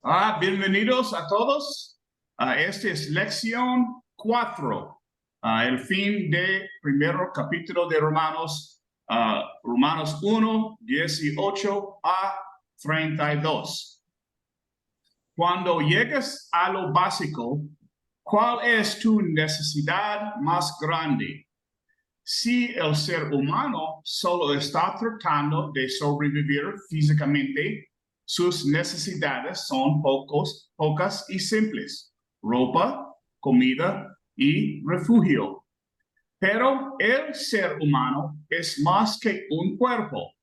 Bienvenidos a todos. Esta es lección 4, el fin de primero capítulo de Romanos, Romanos 1, 18 a 32. Cuando llegas a lo básico, ¿cuál es tu necesidad más grande? Si el ser humano solo está tratando de sobrevivir físicamente, sus necesidades son pocas y simples: ropa, comida y refugio. Pero el ser humano es más que un cuerpo.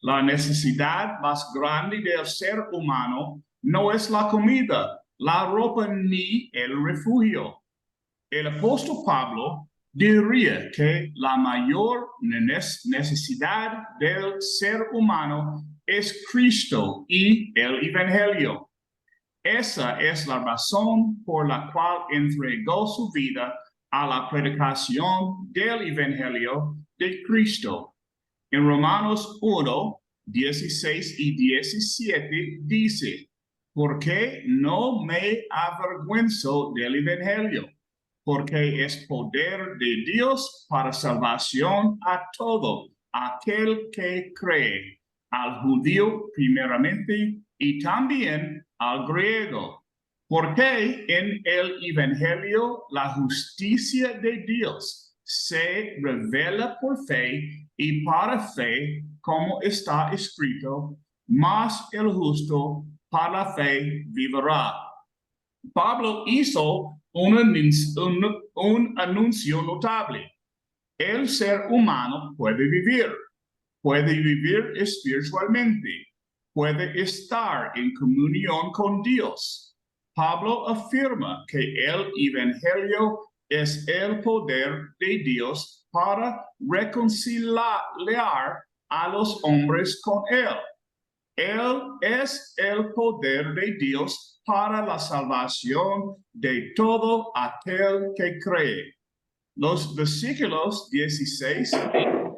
La necesidad más grande del ser humano no es la comida, la ropa ni el refugio. El apóstol Pablo diría que la mayor necesidad del ser humano es Cristo y el Evangelio. Esa es la razón por la cual entregó su vida a la predicación del Evangelio de Cristo. En Romanos 1, 16 y 17 dice: porque no me avergüenzo del Evangelio, porque es poder de Dios para salvación a todo aquel que cree, al judío primeramente y también al griego. Porque en el Evangelio la justicia de Dios se revela por fe y para fe, como está escrito: mas el justo para la fe vivirá. Pablo hizo un anuncio notable. El ser humano puede vivir espiritualmente, puede estar en comunión con Dios. Pablo afirma que el Evangelio es el poder de Dios para reconciliar a los hombres con Él. Él es el poder de Dios para la salvación de todo aquel que cree. Los versículos 16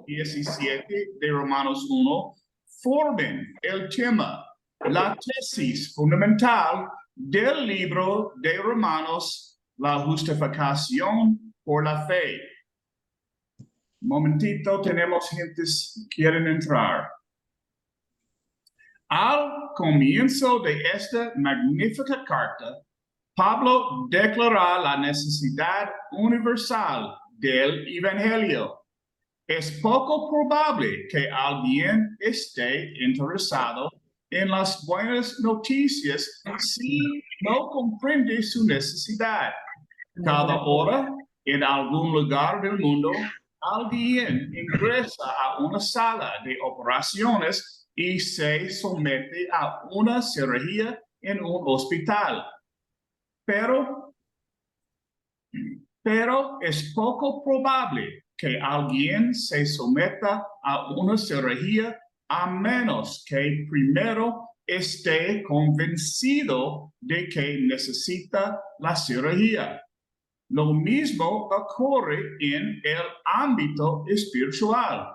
y 17 de Romanos 1 forman el tema, la tesis fundamental del libro de Romanos, la justificación por la fe. Un momentito, tenemos gentes que quieren entrar. Al comienzo de esta magnífica carta, Pablo declara la necesidad universal del Evangelio. Es poco probable que alguien esté interesado en las buenas noticias si no comprende su necesidad. Cada hora, en algún lugar del mundo, alguien ingresa a una sala de operaciones y se somete a una cirugía en un hospital. Pero es poco probable que alguien se someta a una cirugía a menos que primero esté convencido de que necesita la cirugía. Lo mismo ocurre en el ámbito espiritual.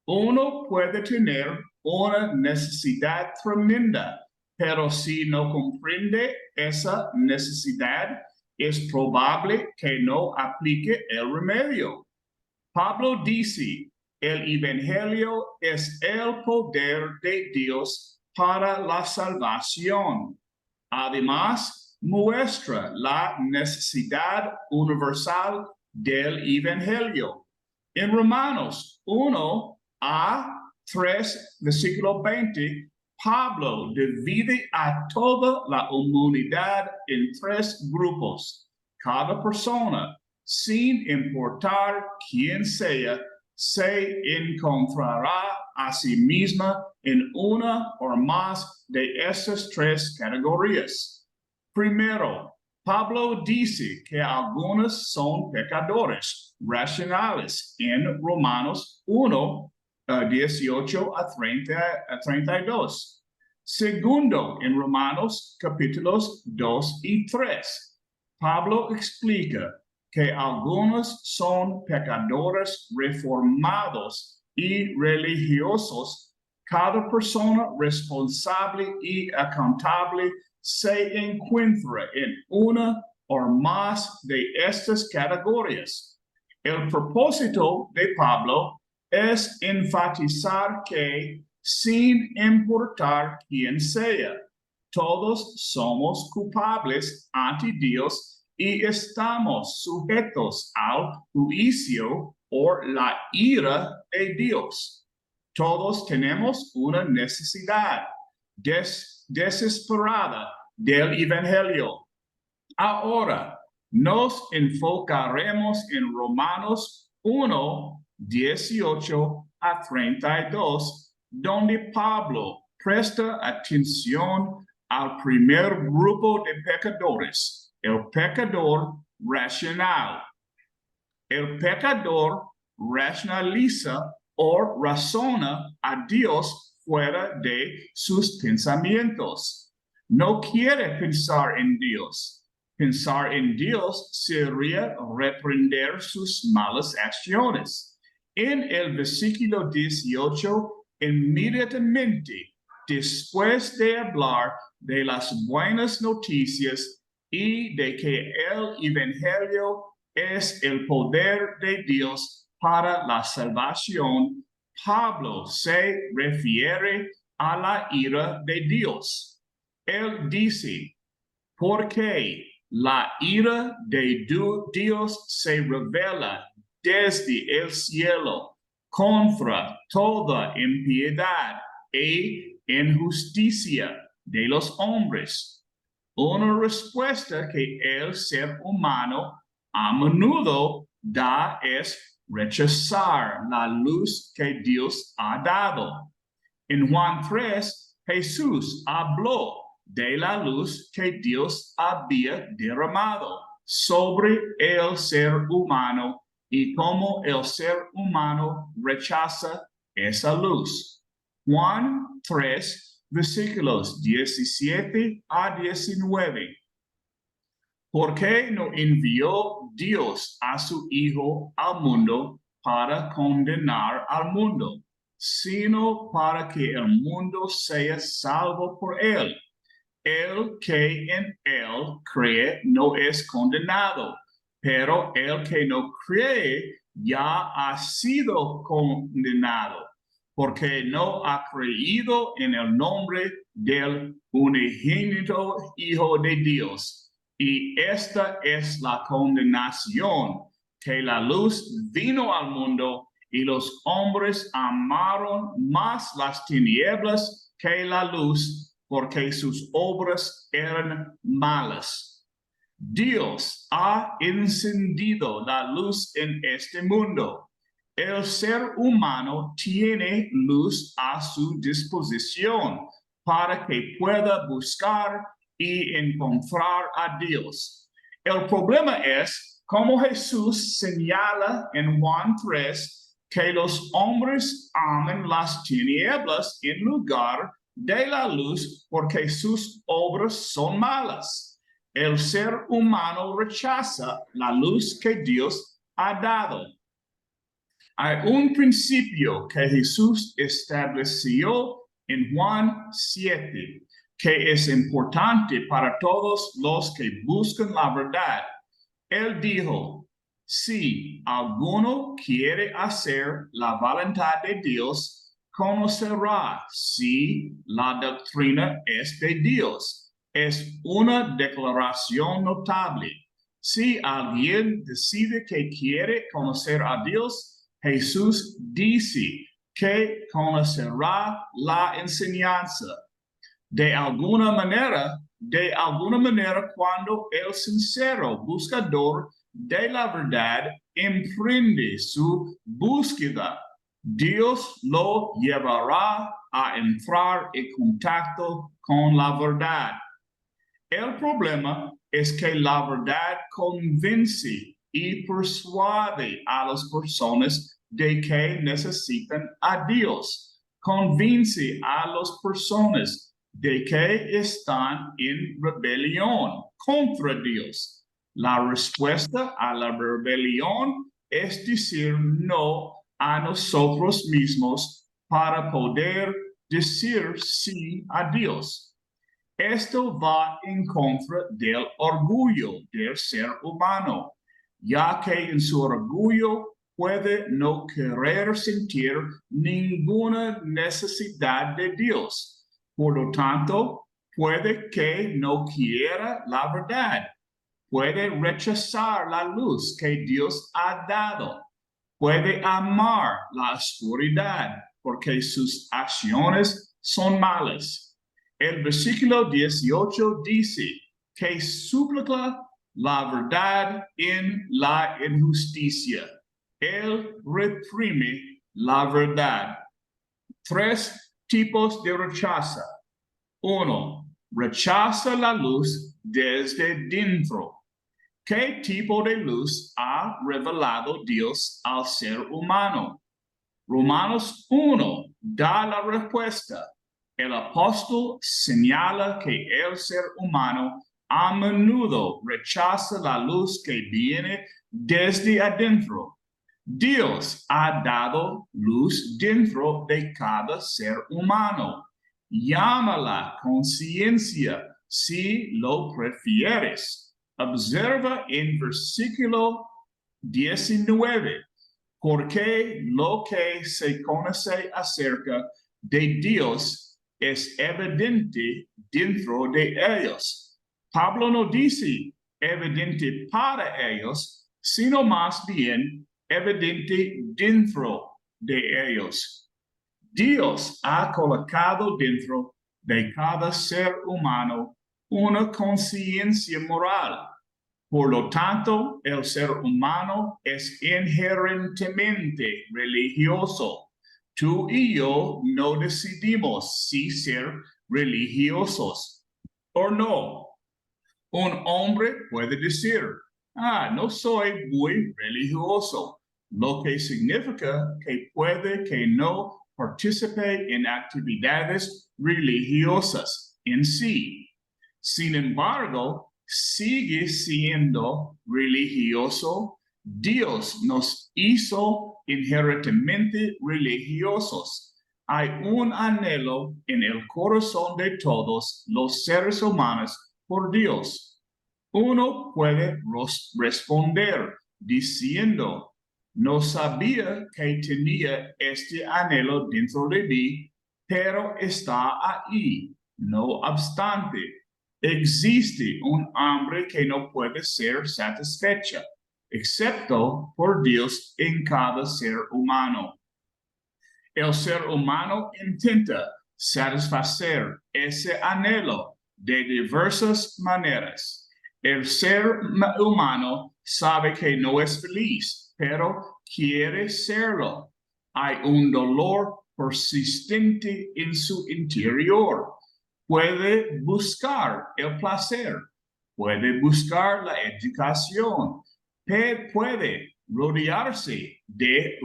Uno puede tener una necesidad tremenda, pero si no comprende esa necesidad, es probable que no aplique el remedio. Pablo dice: el Evangelio es el poder de Dios para la salvación. Además, muestra la necesidad universal del Evangelio. En Romanos 1 a 3, versículo 20, Pablo divide a toda la humanidad en 3 grupos. Cada persona, sin importar quién sea, se encontrará a sí misma en una o más de estas 3 categorías. Primero, Pablo dice que algunos son pecadores racionales en Romanos 1, 18 a 32. Segundo, en Romanos capítulos 2 y 3, Pablo explica que algunos son pecadores reformados y religiosos, cada persona responsable y accountable se encuentra en una o más de estas categorías. El propósito de Pablo es enfatizar que, sin importar quién sea, todos somos culpables ante Dios y estamos sujetos al juicio o la ira de Dios. Todos tenemos una necesidad desesperada del Evangelio. Ahora nos enfocaremos en Romanos 1, 18 a 32, donde Pablo presta atención al primer grupo de pecadores, el pecador racional. El pecador racionaliza o razona a Dios fuera de sus pensamientos. No quiere pensar en Dios. Pensar en Dios sería reprender sus malas acciones. En el versículo 18, inmediatamente después de hablar de las buenas noticias y de que el Evangelio es el poder de Dios para la salvación, Pablo se refiere a la ira de Dios. Él dice, porque la ira de Dios se revela desde el cielo contra toda impiedad e injusticia de los hombres. Una respuesta que el ser humano a menudo da es rechazar la luz que Dios ha dado. En Juan 3, Jesús habló de la luz que Dios había derramado sobre el ser humano y cómo el ser humano rechaza esa luz. Juan 3, versículos 17 a 19. ¿Por qué no envió Dios a su Hijo al mundo para condenar al mundo, sino para que el mundo sea salvo por él? El que en él cree no es condenado, pero el que no cree ya ha sido condenado, porque no ha creído en el nombre del unigénito Hijo de Dios. Y esta es la condenación, que la luz vino al mundo y los hombres amaron más las tinieblas que la luz, porque sus obras eran malas. Dios ha encendido la luz en este mundo. El ser humano tiene luz a su disposición para que pueda buscar y encontrar a Dios. El problema es, como Jesús señala en Juan 3, que los hombres aman las tinieblas en lugar de la luz porque sus obras son malas. El ser humano rechaza la luz que Dios ha dado. Hay un principio que Jesús estableció en Juan 7, que es importante para todos los que buscan la verdad. Él dijo, si alguno quiere hacer la voluntad de Dios, conocerá si la doctrina es de Dios. Es una declaración notable. Si alguien decide que quiere conocer a Dios, Jesús dice que conocerá la enseñanza. De alguna manera, cuando el sincero buscador de la verdad emprende su búsqueda, Dios lo llevará a entrar en contacto con la verdad. El problema es que la verdad convence y persuade a las personas de que necesitan a Dios. Convence a las personas de que están en rebelión contra Dios. La respuesta a la rebelión es decir no a nosotros mismos para poder decir sí a Dios. Esto va en contra del orgullo del ser humano, ya que en su orgullo puede no querer sentir ninguna necesidad de Dios. Por lo tanto, puede que no quiera la verdad. Puede rechazar la luz que Dios ha dado. Puede amar la oscuridad porque sus acciones son malas. El versículo 18 dice que suplica la verdad en la injusticia. Él reprime la verdad. 3 tipos de rechazo. 1. Rechaza la luz desde dentro. ¿Qué tipo de luz ha revelado Dios al ser humano? Romanos 1 da la respuesta. El apóstol señala que el ser humano a menudo rechaza la luz que viene desde adentro. Dios ha dado luz dentro de cada ser humano. Llámala conciencia si lo prefieres. Observa en versículo 19, porque lo que se conoce acerca de Dios es evidente dentro de ellos. Pablo no dice evidente para ellos, sino más bien evidente dentro de ellos. Dios ha colocado dentro de cada ser humano una conciencia moral. Por lo tanto, el ser humano es inherentemente religioso. Tú y yo no decidimos si ser religiosos o no. Un hombre puede decir, no soy muy religioso, lo que significa que puede que no participe en actividades religiosas en sí. Sin embargo, sigue siendo religioso. Dios nos hizo inherentemente religiosos. Hay un anhelo en el corazón de todos los seres humanos por Dios. Uno puede responder diciendo, no sabía que tenía este anhelo dentro de mí, pero está ahí. No obstante, existe un hambre que no puede ser satisfecha, excepto por Dios en cada ser humano. El ser humano intenta satisfacer ese anhelo de diversas maneras. El ser humano sabe que no es feliz, pero quiere serlo. Hay un dolor persistente en su interior. Puede buscar el placer, puede buscar la educación, puede rodearse de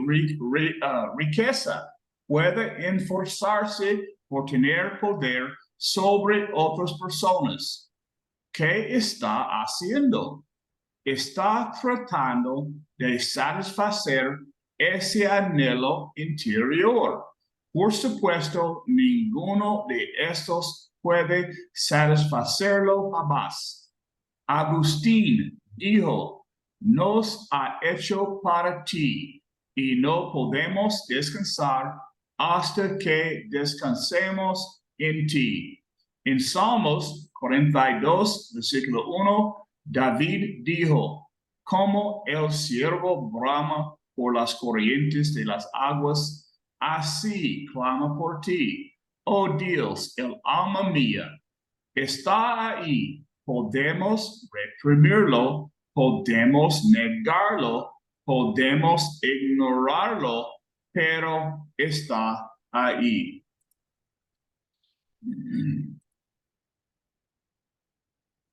riqueza, puede esforzarse por tener poder sobre otras personas. ¿Qué está haciendo? Está tratando de satisfacer ese anhelo interior. Por supuesto, ninguno de estos puede satisfacerlo jamás. Agustín dijo, nos ha hecho para ti y no podemos descansar hasta que descansemos en ti. En Salmos 42, versículo 1, David dijo, como el ciervo brama por las corrientes de las aguas, así clama por ti. Oh Dios, el alma mía está ahí. Podemos reprimirlo, podemos negarlo, podemos ignorarlo, pero está ahí.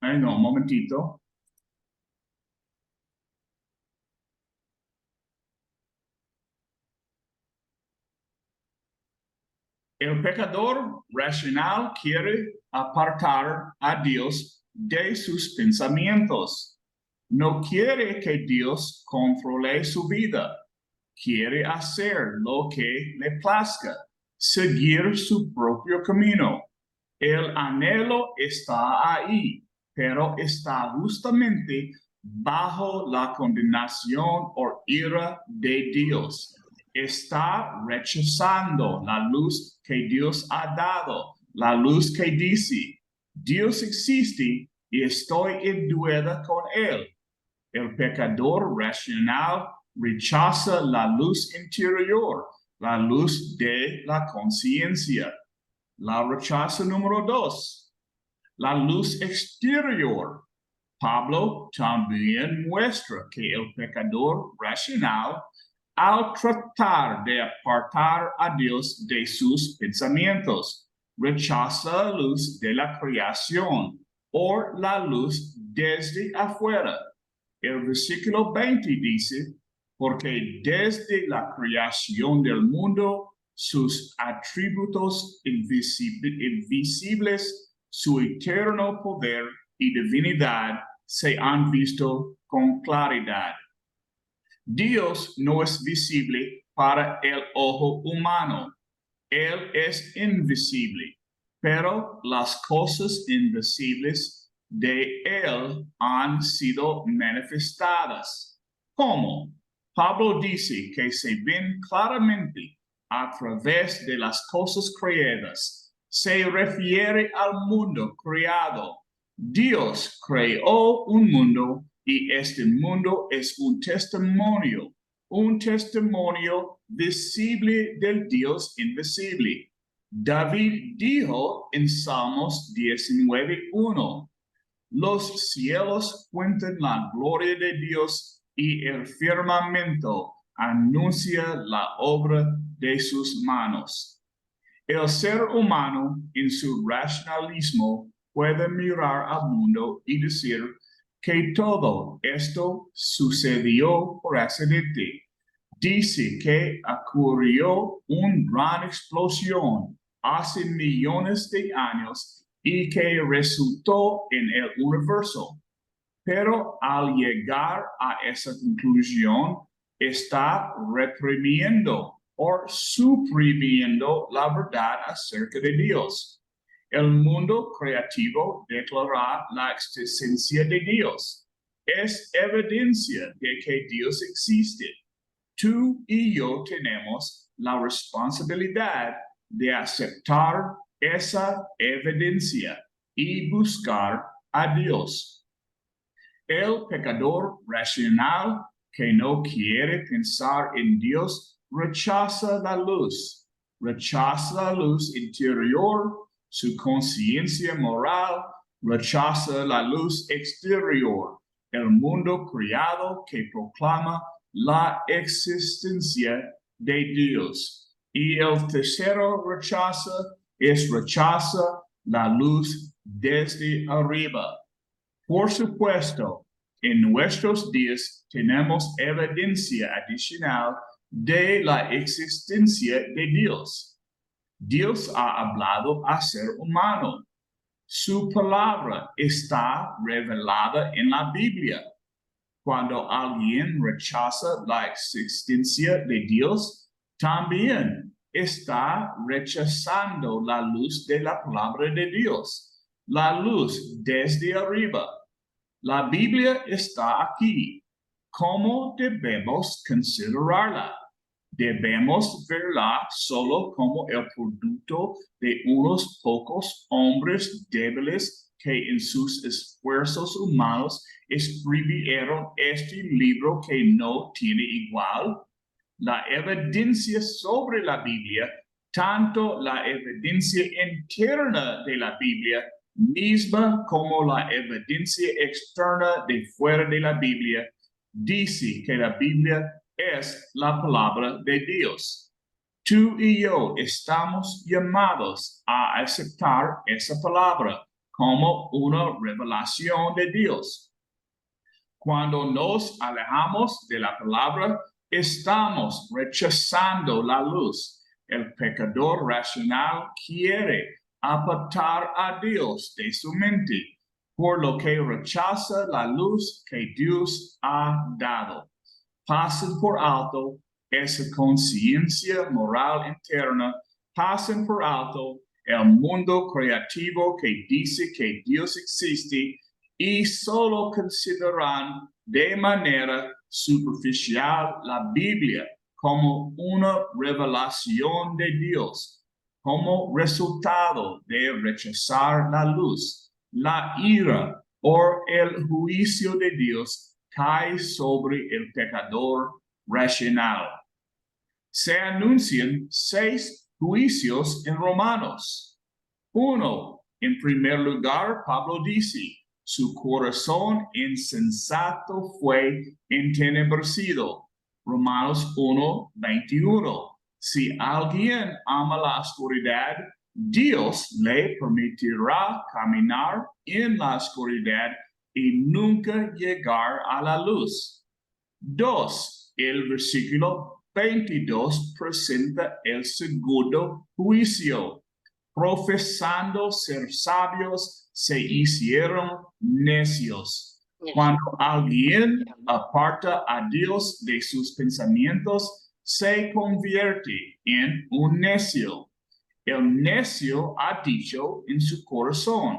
Ay, no, un momentito. El pecador racional quiere apartar a Dios de sus pensamientos. No quiere que Dios controle su vida. Quiere hacer lo que le plazca, seguir su propio camino. El anhelo está ahí, pero está justamente bajo la condenación o ira de Dios. Está rechazando la luz que Dios ha dado, la luz que dice, Dios existe y estoy en deuda con Él. El pecador racional rechaza la luz interior, la luz de la conciencia. La rechaza número 2, la luz exterior. Pablo también muestra que el pecador racional, al tratar de apartar a Dios de sus pensamientos, rechaza la luz de la creación o la luz desde afuera. El versículo 20 dice, porque desde la creación del mundo, sus atributos invisibles, su eterno poder y divinidad se han visto con claridad. Dios no es visible para el ojo humano. Él es invisible, pero las cosas invisibles de Él han sido manifestadas. ¿Cómo? Pablo dice que se ven claramente a través de las cosas creadas. Se refiere al mundo creado. Dios creó un mundo y este mundo es un testimonio visible del Dios invisible. David dijo en Salmos 19:1, los cielos cuentan la gloria de Dios y el firmamento anuncia la obra de sus manos. El ser humano en su racionalismo puede mirar al mundo y decir que todo esto sucedió por accidente. Dice que ocurrió una gran explosión hace millones de años y que resultó en el universo. Pero al llegar a esa conclusión, está reprimiendo o suprimiendo la verdad acerca de Dios. El mundo creativo declara la existencia de Dios. Es evidencia de que Dios existe. Tú y yo tenemos la responsabilidad de aceptar esa evidencia y buscar a Dios. El pecador racional que no quiere pensar en Dios rechaza la luz interior, su conciencia moral, rechaza la luz exterior, el mundo creado que proclama la existencia de Dios. Y el tercero rechaza la luz desde arriba. Por supuesto, en nuestros días tenemos evidencia adicional de la existencia de Dios. Dios ha hablado al ser humano. Su palabra está revelada en la Biblia. Cuando alguien rechaza la existencia de Dios, también está rechazando la luz de la palabra de Dios, la luz desde arriba. La Biblia está aquí. ¿Cómo debemos considerarla? ¿Debemos verla solo como el producto de unos pocos hombres débiles que en sus esfuerzos humanos escribieron este libro que no tiene igual? La evidencia sobre la Biblia, tanto la evidencia interna de la Biblia misma como la evidencia externa de fuera de la Biblia, dice que la Biblia es la palabra de Dios. Tú y yo estamos llamados a aceptar esa palabra como una revelación de Dios. Cuando nos alejamos de la palabra, estamos rechazando la luz. El pecador racional quiere apartar a Dios de su mente, por lo que rechaza la luz que Dios ha dado. Pasen por alto esa conciencia moral interna, pasen por alto el mundo creativo que dice que Dios existe y solo consideran de manera superficial la Biblia como una revelación de Dios, como resultado de rechazar la luz, la ira o el juicio de Dios cae sobre el pecador racional. Se anuncian 6 juicios en Romanos. 1. En primer lugar, Pablo dice, su corazón insensato fue entenebrecido. Romanos 1:21. Si alguien ama la oscuridad, Dios le permitirá caminar en la oscuridad y nunca llegar a la luz. 2. El versículo 22 presenta el segundo juicio. Profesando ser sabios, se hicieron necios. Cuando alguien aparta a Dios de sus pensamientos, se convierte en un necio. El necio ha dicho en su corazón,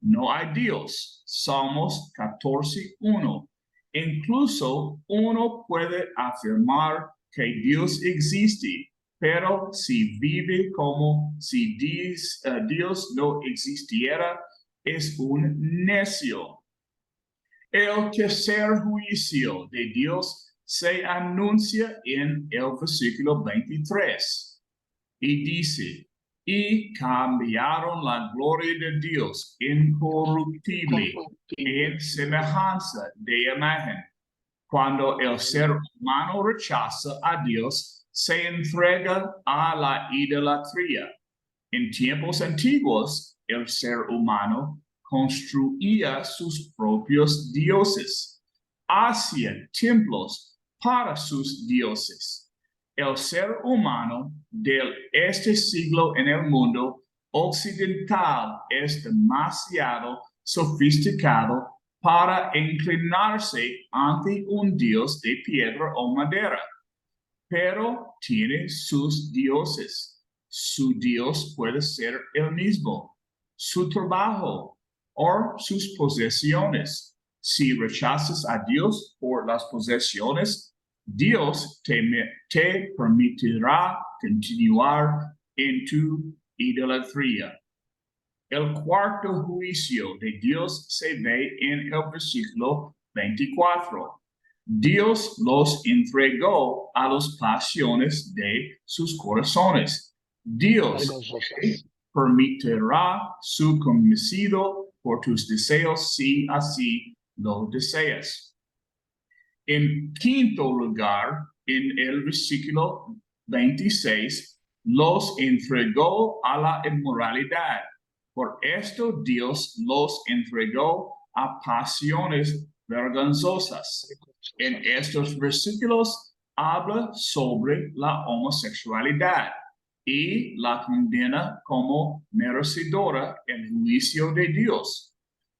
no hay Dios. Salmos 14:1. Incluso uno puede afirmar que Dios existe, pero si vive como si Dios no existiera, es un necio. El tercer juicio de Dios se anuncia en el versículo 23 y dice, y cambiaron la gloria de Dios incorruptible en semejanza de imagen. Cuando el ser humano rechaza a Dios, se entrega a la idolatría. En tiempos antiguos, el ser humano construía sus propios dioses, hacía templos para sus dioses. El ser humano de este siglo en el mundo occidental es demasiado sofisticado para inclinarse ante un dios de piedra o madera, pero tiene sus dioses. Su dios puede ser el mismo, su trabajo o sus posesiones. Si rechazas a Dios por las posesiones, Dios te permitirá continuar en tu idolatría. El cuarto juicio de Dios se ve en el versículo 24. Dios los entregó a las pasiones de sus corazones. Dios permitirá su cometido por tus deseos si así lo deseas. En quinto lugar, en el versículo 26, los entregó a la inmoralidad. Por esto Dios los entregó a pasiones vergonzosas. En estos versículos habla sobre la homosexualidad y la condena como merecedora el juicio de Dios.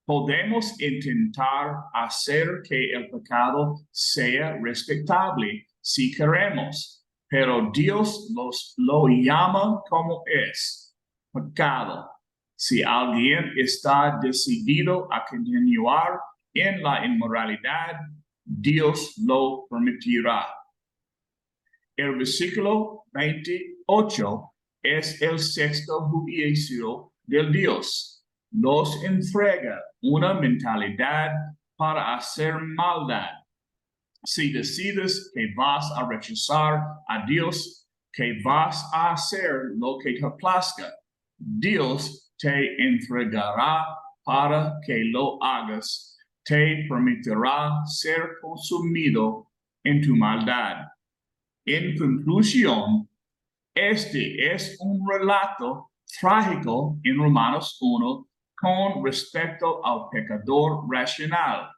Podemos intentar hacer que el pecado sea respetable si queremos, pero Dios lo llama como es, pecado. Si alguien está decidido a continuar en la inmoralidad, Dios lo permitirá. El versículo 28 es el sexto juicio del Dios. Los entrega una mentalidad para hacer maldad. Si decides que vas a rechazar a Dios, que vas a hacer lo que te plazca, Dios te entregará para que lo hagas, te permitirá ser consumido en tu maldad. En conclusión, este es un relato trágico en Romanos 1 con respecto al pecador racional.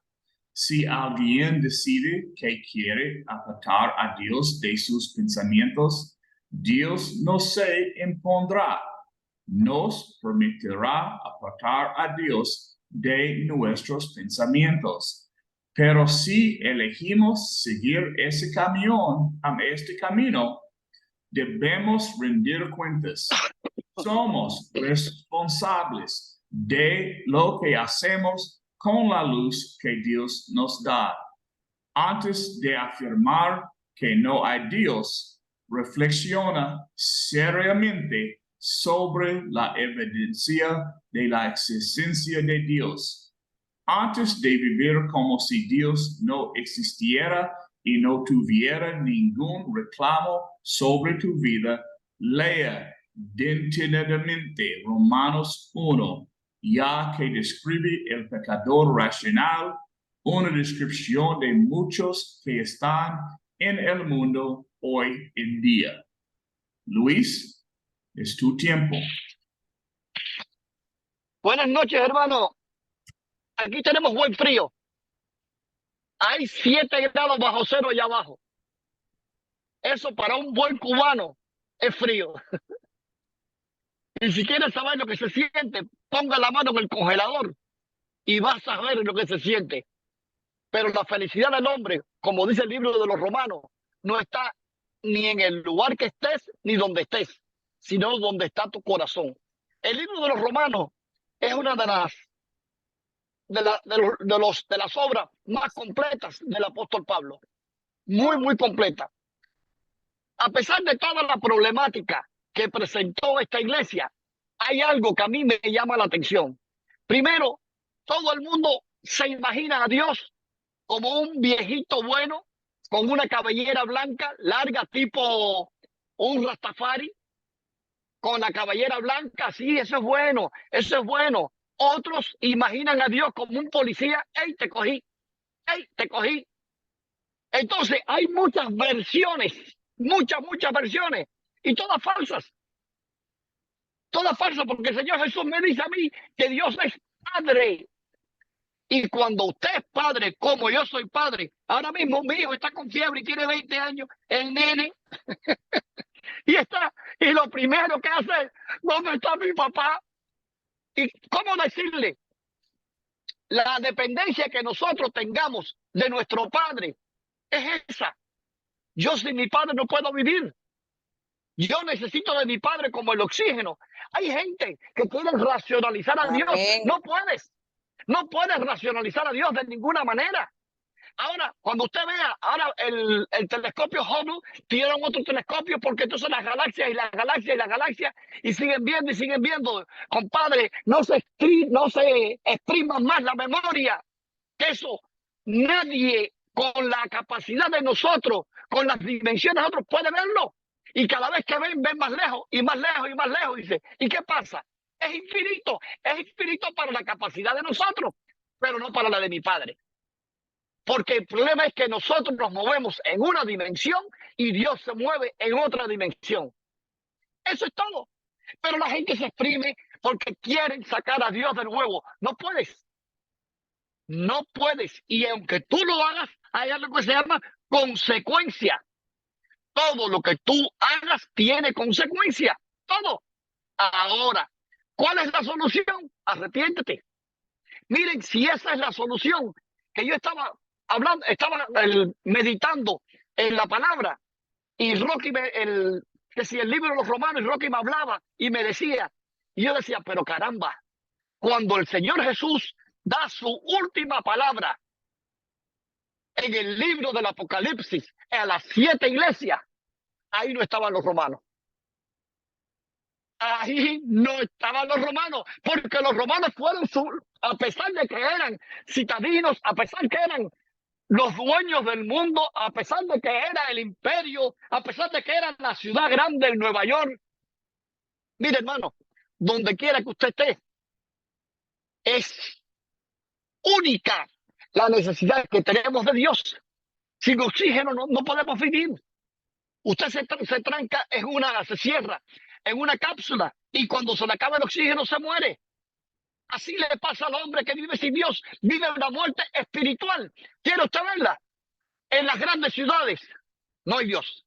Si alguien decide que quiere apartar a Dios de sus pensamientos, Dios no se impondrá. Nos permitirá apartar a Dios de nuestros pensamientos. Pero si elegimos seguir este camino, debemos rendir cuentas. somos responsables de lo que hacemos con la luz que Dios nos da. Antes de afirmar que no hay Dios, reflexiona seriamente sobre la evidencia de la existencia de Dios. Antes de vivir como si Dios no existiera y no tuviera ningún reclamo sobre tu vida, lea detenidamente Romanos 1, ya que describe el pecador racional, una descripción de muchos que están en el mundo hoy en día. Luis, es tu tiempo. Buenas noches, hermano. Aquí tenemos buen frío. Hay 7 grados bajo cero allá abajo. Eso para un buen cubano es frío. Y si quieres saber lo que se siente, ponga la mano en el congelador y vas a ver lo que se siente. Pero la felicidad del hombre, como dice el libro de los Romanos, no está ni en el lugar que estés ni donde estés, sino donde está tu corazón. El libro de los Romanos es una de las obras más completas del apóstol Pablo. Muy completa. A pesar de toda la problemática que presentó esta iglesia, hay algo que a mí me llama la atención. Primero, todo el mundo se imagina a Dios como un viejito bueno, con una cabellera blanca, larga, tipo un Rastafari, con la cabellera blanca. Sí, eso es bueno, eso es bueno. Otros imaginan a Dios como un policía. ¡Ey, te cogí! ¡Ey, te cogí! Entonces, hay muchas versiones, muchas versiones, y todas falsas. Todas falsas, porque el Señor Jesús me dice a mí que Dios es Padre. Y cuando usted es padre, como yo soy padre, ahora mismo mi hijo está con fiebre y tiene 20 años, el nene, y lo primero que hace es, ¿dónde está mi papá? ¿Y cómo decirle? La dependencia que nosotros tengamos de nuestro padre es esa. Yo sin mi padre no puedo vivir. Yo necesito de mi padre como el oxígeno. Hay gente que quiere racionalizar a Dios. Amén. No puedes. No puedes racionalizar a Dios de ninguna manera. Ahora, cuando usted vea, ahora el telescopio Hubble, tienen otro telescopio, porque entonces las galaxias y las galaxias y las galaxias, y siguen viendo y siguen viendo. Compadre, no se exprima más la memoria. Que eso, nadie con la capacidad de nosotros, con las dimensiones de nosotros, puede verlo. Y cada vez que ven más lejos y más lejos y más lejos. Dice, ¿y qué pasa? Es infinito para la capacidad de nosotros, pero no para la de mi padre. Porque el problema es que nosotros nos movemos en una dimensión y Dios se mueve en otra dimensión. Eso es todo. Pero la gente se exprime porque quieren sacar a Dios del huevo. No puedes. No puedes. Y aunque tú lo hagas, hay algo que se llama consecuencia. Todo lo que tú hagas tiene consecuencia. Todo. Ahora, ¿cuál es la solución? Arrepiéntete. Miren, si esa es la solución, que yo estaba hablando, meditando en la palabra, y Rocky, que si el libro de los Romanos, y Rocky me hablaba y me decía, y yo decía, pero caramba, cuando el Señor Jesús da su última palabra en el libro del Apocalipsis a las 7 iglesias, ahí no estaban los romanos. Ahí no estaban los romanos, porque los romanos fueron, a pesar de que eran citadinos, a pesar que eran los dueños del mundo, a pesar de que era el imperio, a pesar de que era la ciudad grande en Nueva York. Mire, hermano, donde quiera que usted esté, es única la necesidad que tenemos de Dios. Sin oxígeno no podemos vivir. Usted se tranca se cierra en una cápsula y cuando se le acaba el oxígeno se muere. Así le pasa al hombre que vive sin Dios, vive una muerte espiritual. ¿Quiere usted verla? En las grandes ciudades no hay Dios.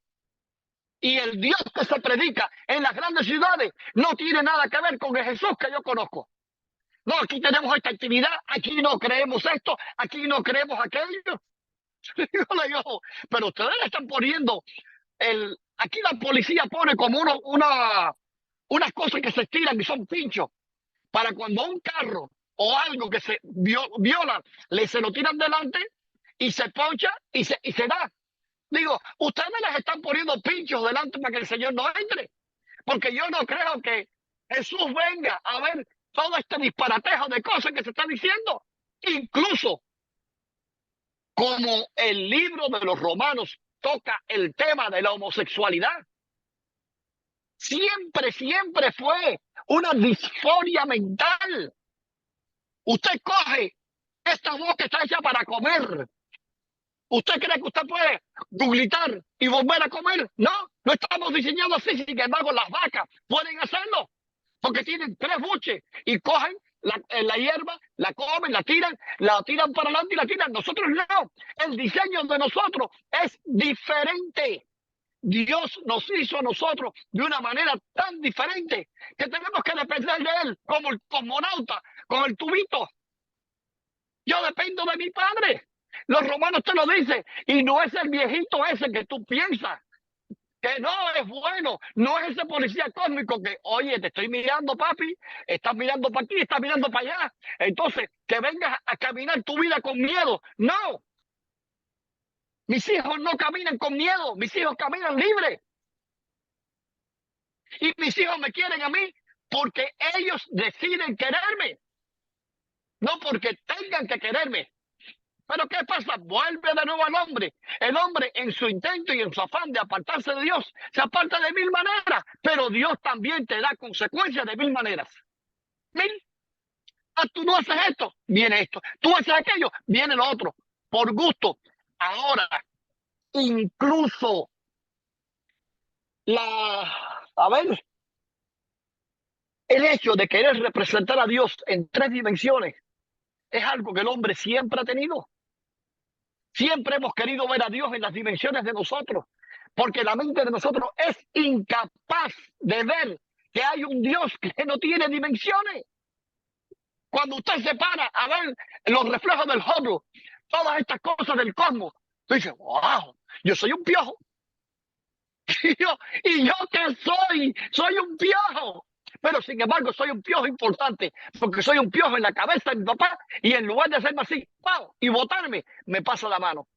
Y el Dios que se predica en las grandes ciudades no tiene nada que ver con el Jesús que yo conozco. No, aquí tenemos esta actividad, aquí no creemos esto, aquí no creemos aquello. Yo le digo, pero ustedes le están poniendo aquí la policía pone como unas cosas que se estiran y son pinchos, para cuando un carro o algo que se viola, se lo tiran delante y se poncha y se da. Digo, ustedes les están poniendo pinchos delante para que el Señor no entre, porque yo no creo que Jesús venga a ver todo este disparatejo de cosas que se están diciendo. Incluso como el libro de los Romanos toca el tema de la homosexualidad, siempre fue una disforia mental. Usted coge esta voz que está hecha para comer. ¿Usted cree que usted puede googlear y volver a comer? No, no estamos diseñados así. Sin embargo, las vacas pueden hacerlo porque tienen 3 buches y cogen la hierba, la comen, la tiran para adelante y la tiran. Nosotros no. El diseño de nosotros es diferente. Dios nos hizo a nosotros de una manera tan diferente que tenemos que depender de Él, como el cosmonauta, con el tubito. Yo dependo de mi Padre. Los romanos te lo dicen, y no es el viejito ese que tú piensas que no es bueno, no es ese policía cósmico que, oye, te estoy mirando, papi, estás mirando para aquí, estás mirando para allá, entonces que vengas a caminar tu vida con miedo. No, mis hijos no caminan con miedo, mis hijos caminan libres. Y mis hijos me quieren a mí porque ellos deciden quererme, no porque tengan que quererme. Pero ¿qué pasa? Vuelve de nuevo al hombre. El hombre en su intento y en su afán de apartarse de Dios se aparta de 1000 maneras, pero Dios también te da consecuencias de 1000 maneras. 1000. Ah, tú no haces esto, viene esto. Tú haces aquello, viene lo otro. Por gusto. Ahora, incluso el hecho de querer representar a Dios en 3 dimensiones es algo que el hombre siempre ha tenido. Siempre hemos querido ver a Dios en las dimensiones de nosotros, porque la mente de nosotros es incapaz de ver que hay un Dios que no tiene dimensiones. Cuando usted se para a ver los reflejos del Hubble, todas estas cosas del cosmos, tú dices, wow, yo soy un piojo. ¿Y yo qué soy? Soy un piojo. Pero sin embargo soy un piojo importante, porque soy un piojo en la cabeza de mi papá, y en lugar de hacerme así, ¡pau!, y botarme, me pasa la mano.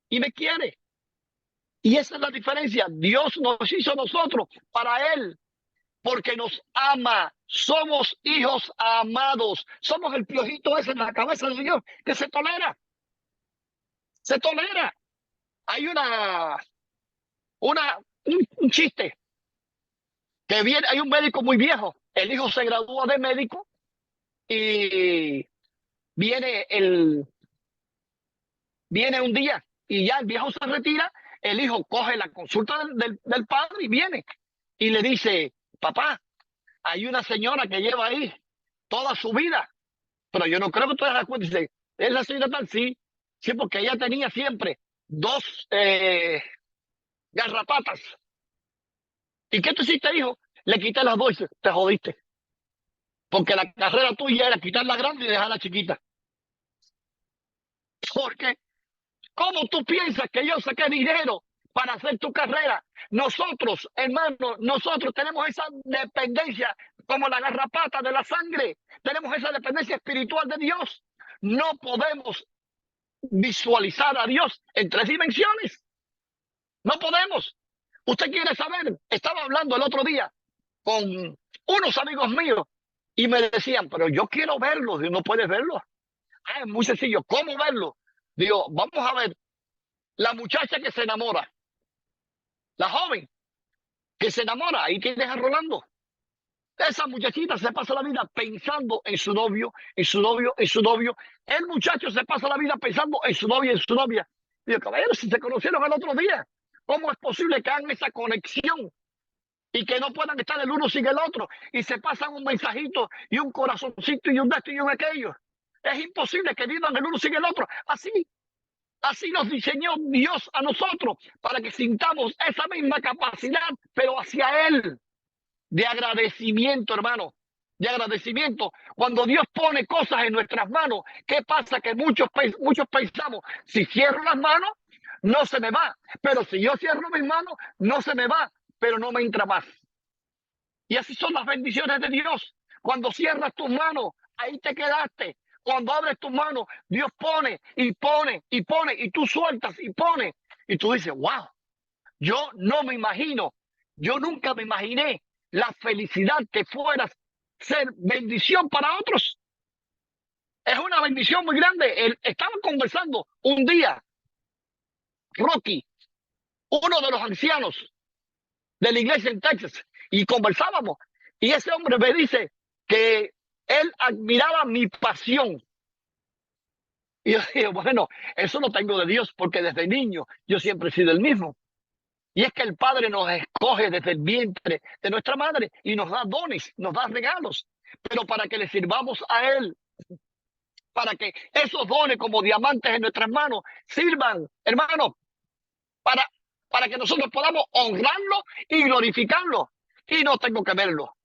Y me quiere. Y esa es la diferencia. Dios nos hizo a nosotros para Él, porque nos ama. Somos hijos amados. Somos el piojito ese en la cabeza de Dios que se tolera. Se tolera. Hay un chiste que viene, hay un médico muy viejo. El hijo se gradúa de médico y viene un día y ya el viejo se retira. El hijo coge la consulta del padre y viene y le dice, papá, hay una señora que lleva ahí toda su vida, pero yo no creo que tú te das cuenta. Dice, ¿es la señora tal? Sí, porque ella tenía siempre 2 garrapatas. ¿Y qué tú hiciste, hijo? Le quité las 2 y dice, te jodiste. Porque la carrera tuya era quitar la grande y dejar la chiquita. Porque, ¿cómo tú piensas que yo saqué dinero para hacer tu carrera? Nosotros, hermanos, nosotros tenemos esa dependencia como la garrapata de la sangre. Tenemos esa dependencia espiritual de Dios. No podemos visualizar a Dios en 3 dimensiones. No podemos. Usted quiere saber, estaba hablando el otro día con unos amigos míos y me decían, pero yo quiero verlo. Digo, no puedes verlo. Ah, es muy sencillo. ¿Cómo verlo? Digo, vamos a ver la muchacha que se enamora, la joven que se enamora, ahí tienes a Rolando. Esa muchachita se pasa la vida pensando en su novio, en su novio, en su novio. El muchacho se pasa la vida pensando en su novia, en su novia. Digo, caballero, si se conocieron el otro día, ¿cómo es posible que hagan esa conexión y que no puedan estar el uno sin el otro? Y se pasan un mensajito y un corazoncito y un de esto y un aquello. Es imposible que vivan el uno sin el otro. Así nos diseñó Dios a nosotros, para que sintamos esa misma capacidad, pero hacia Él, de agradecimiento, hermano, de agradecimiento. Cuando Dios pone cosas en nuestras manos, ¿qué pasa? Que muchos pensamos, si cierro las manos, no se me va, pero si yo cierro mis manos, no se me va, pero no me entra más. Y así son las bendiciones de Dios. Cuando cierras tus manos, ahí te quedaste. Cuando abres tus manos, Dios pone y pone y pone y tú sueltas y pones. Y tú dices, wow, yo no me imagino, yo nunca me imaginé la felicidad que fuera ser bendición para otros. Es una bendición muy grande. Estaba conversando un día, Rocky, uno de los ancianos de la iglesia en Texas, y conversábamos. Y ese hombre me dice que él admiraba mi pasión. Y yo dije, bueno, eso lo tengo de Dios, porque desde niño yo siempre he sido el mismo. Y es que el Padre nos escoge desde el vientre de nuestra madre y nos da dones, nos da regalos, pero para que le sirvamos a Él, para que esos dones como diamantes en nuestras manos sirvan, hermano, para, para que nosotros podamos honrarlo y glorificarlo. Y no tengo que verlo.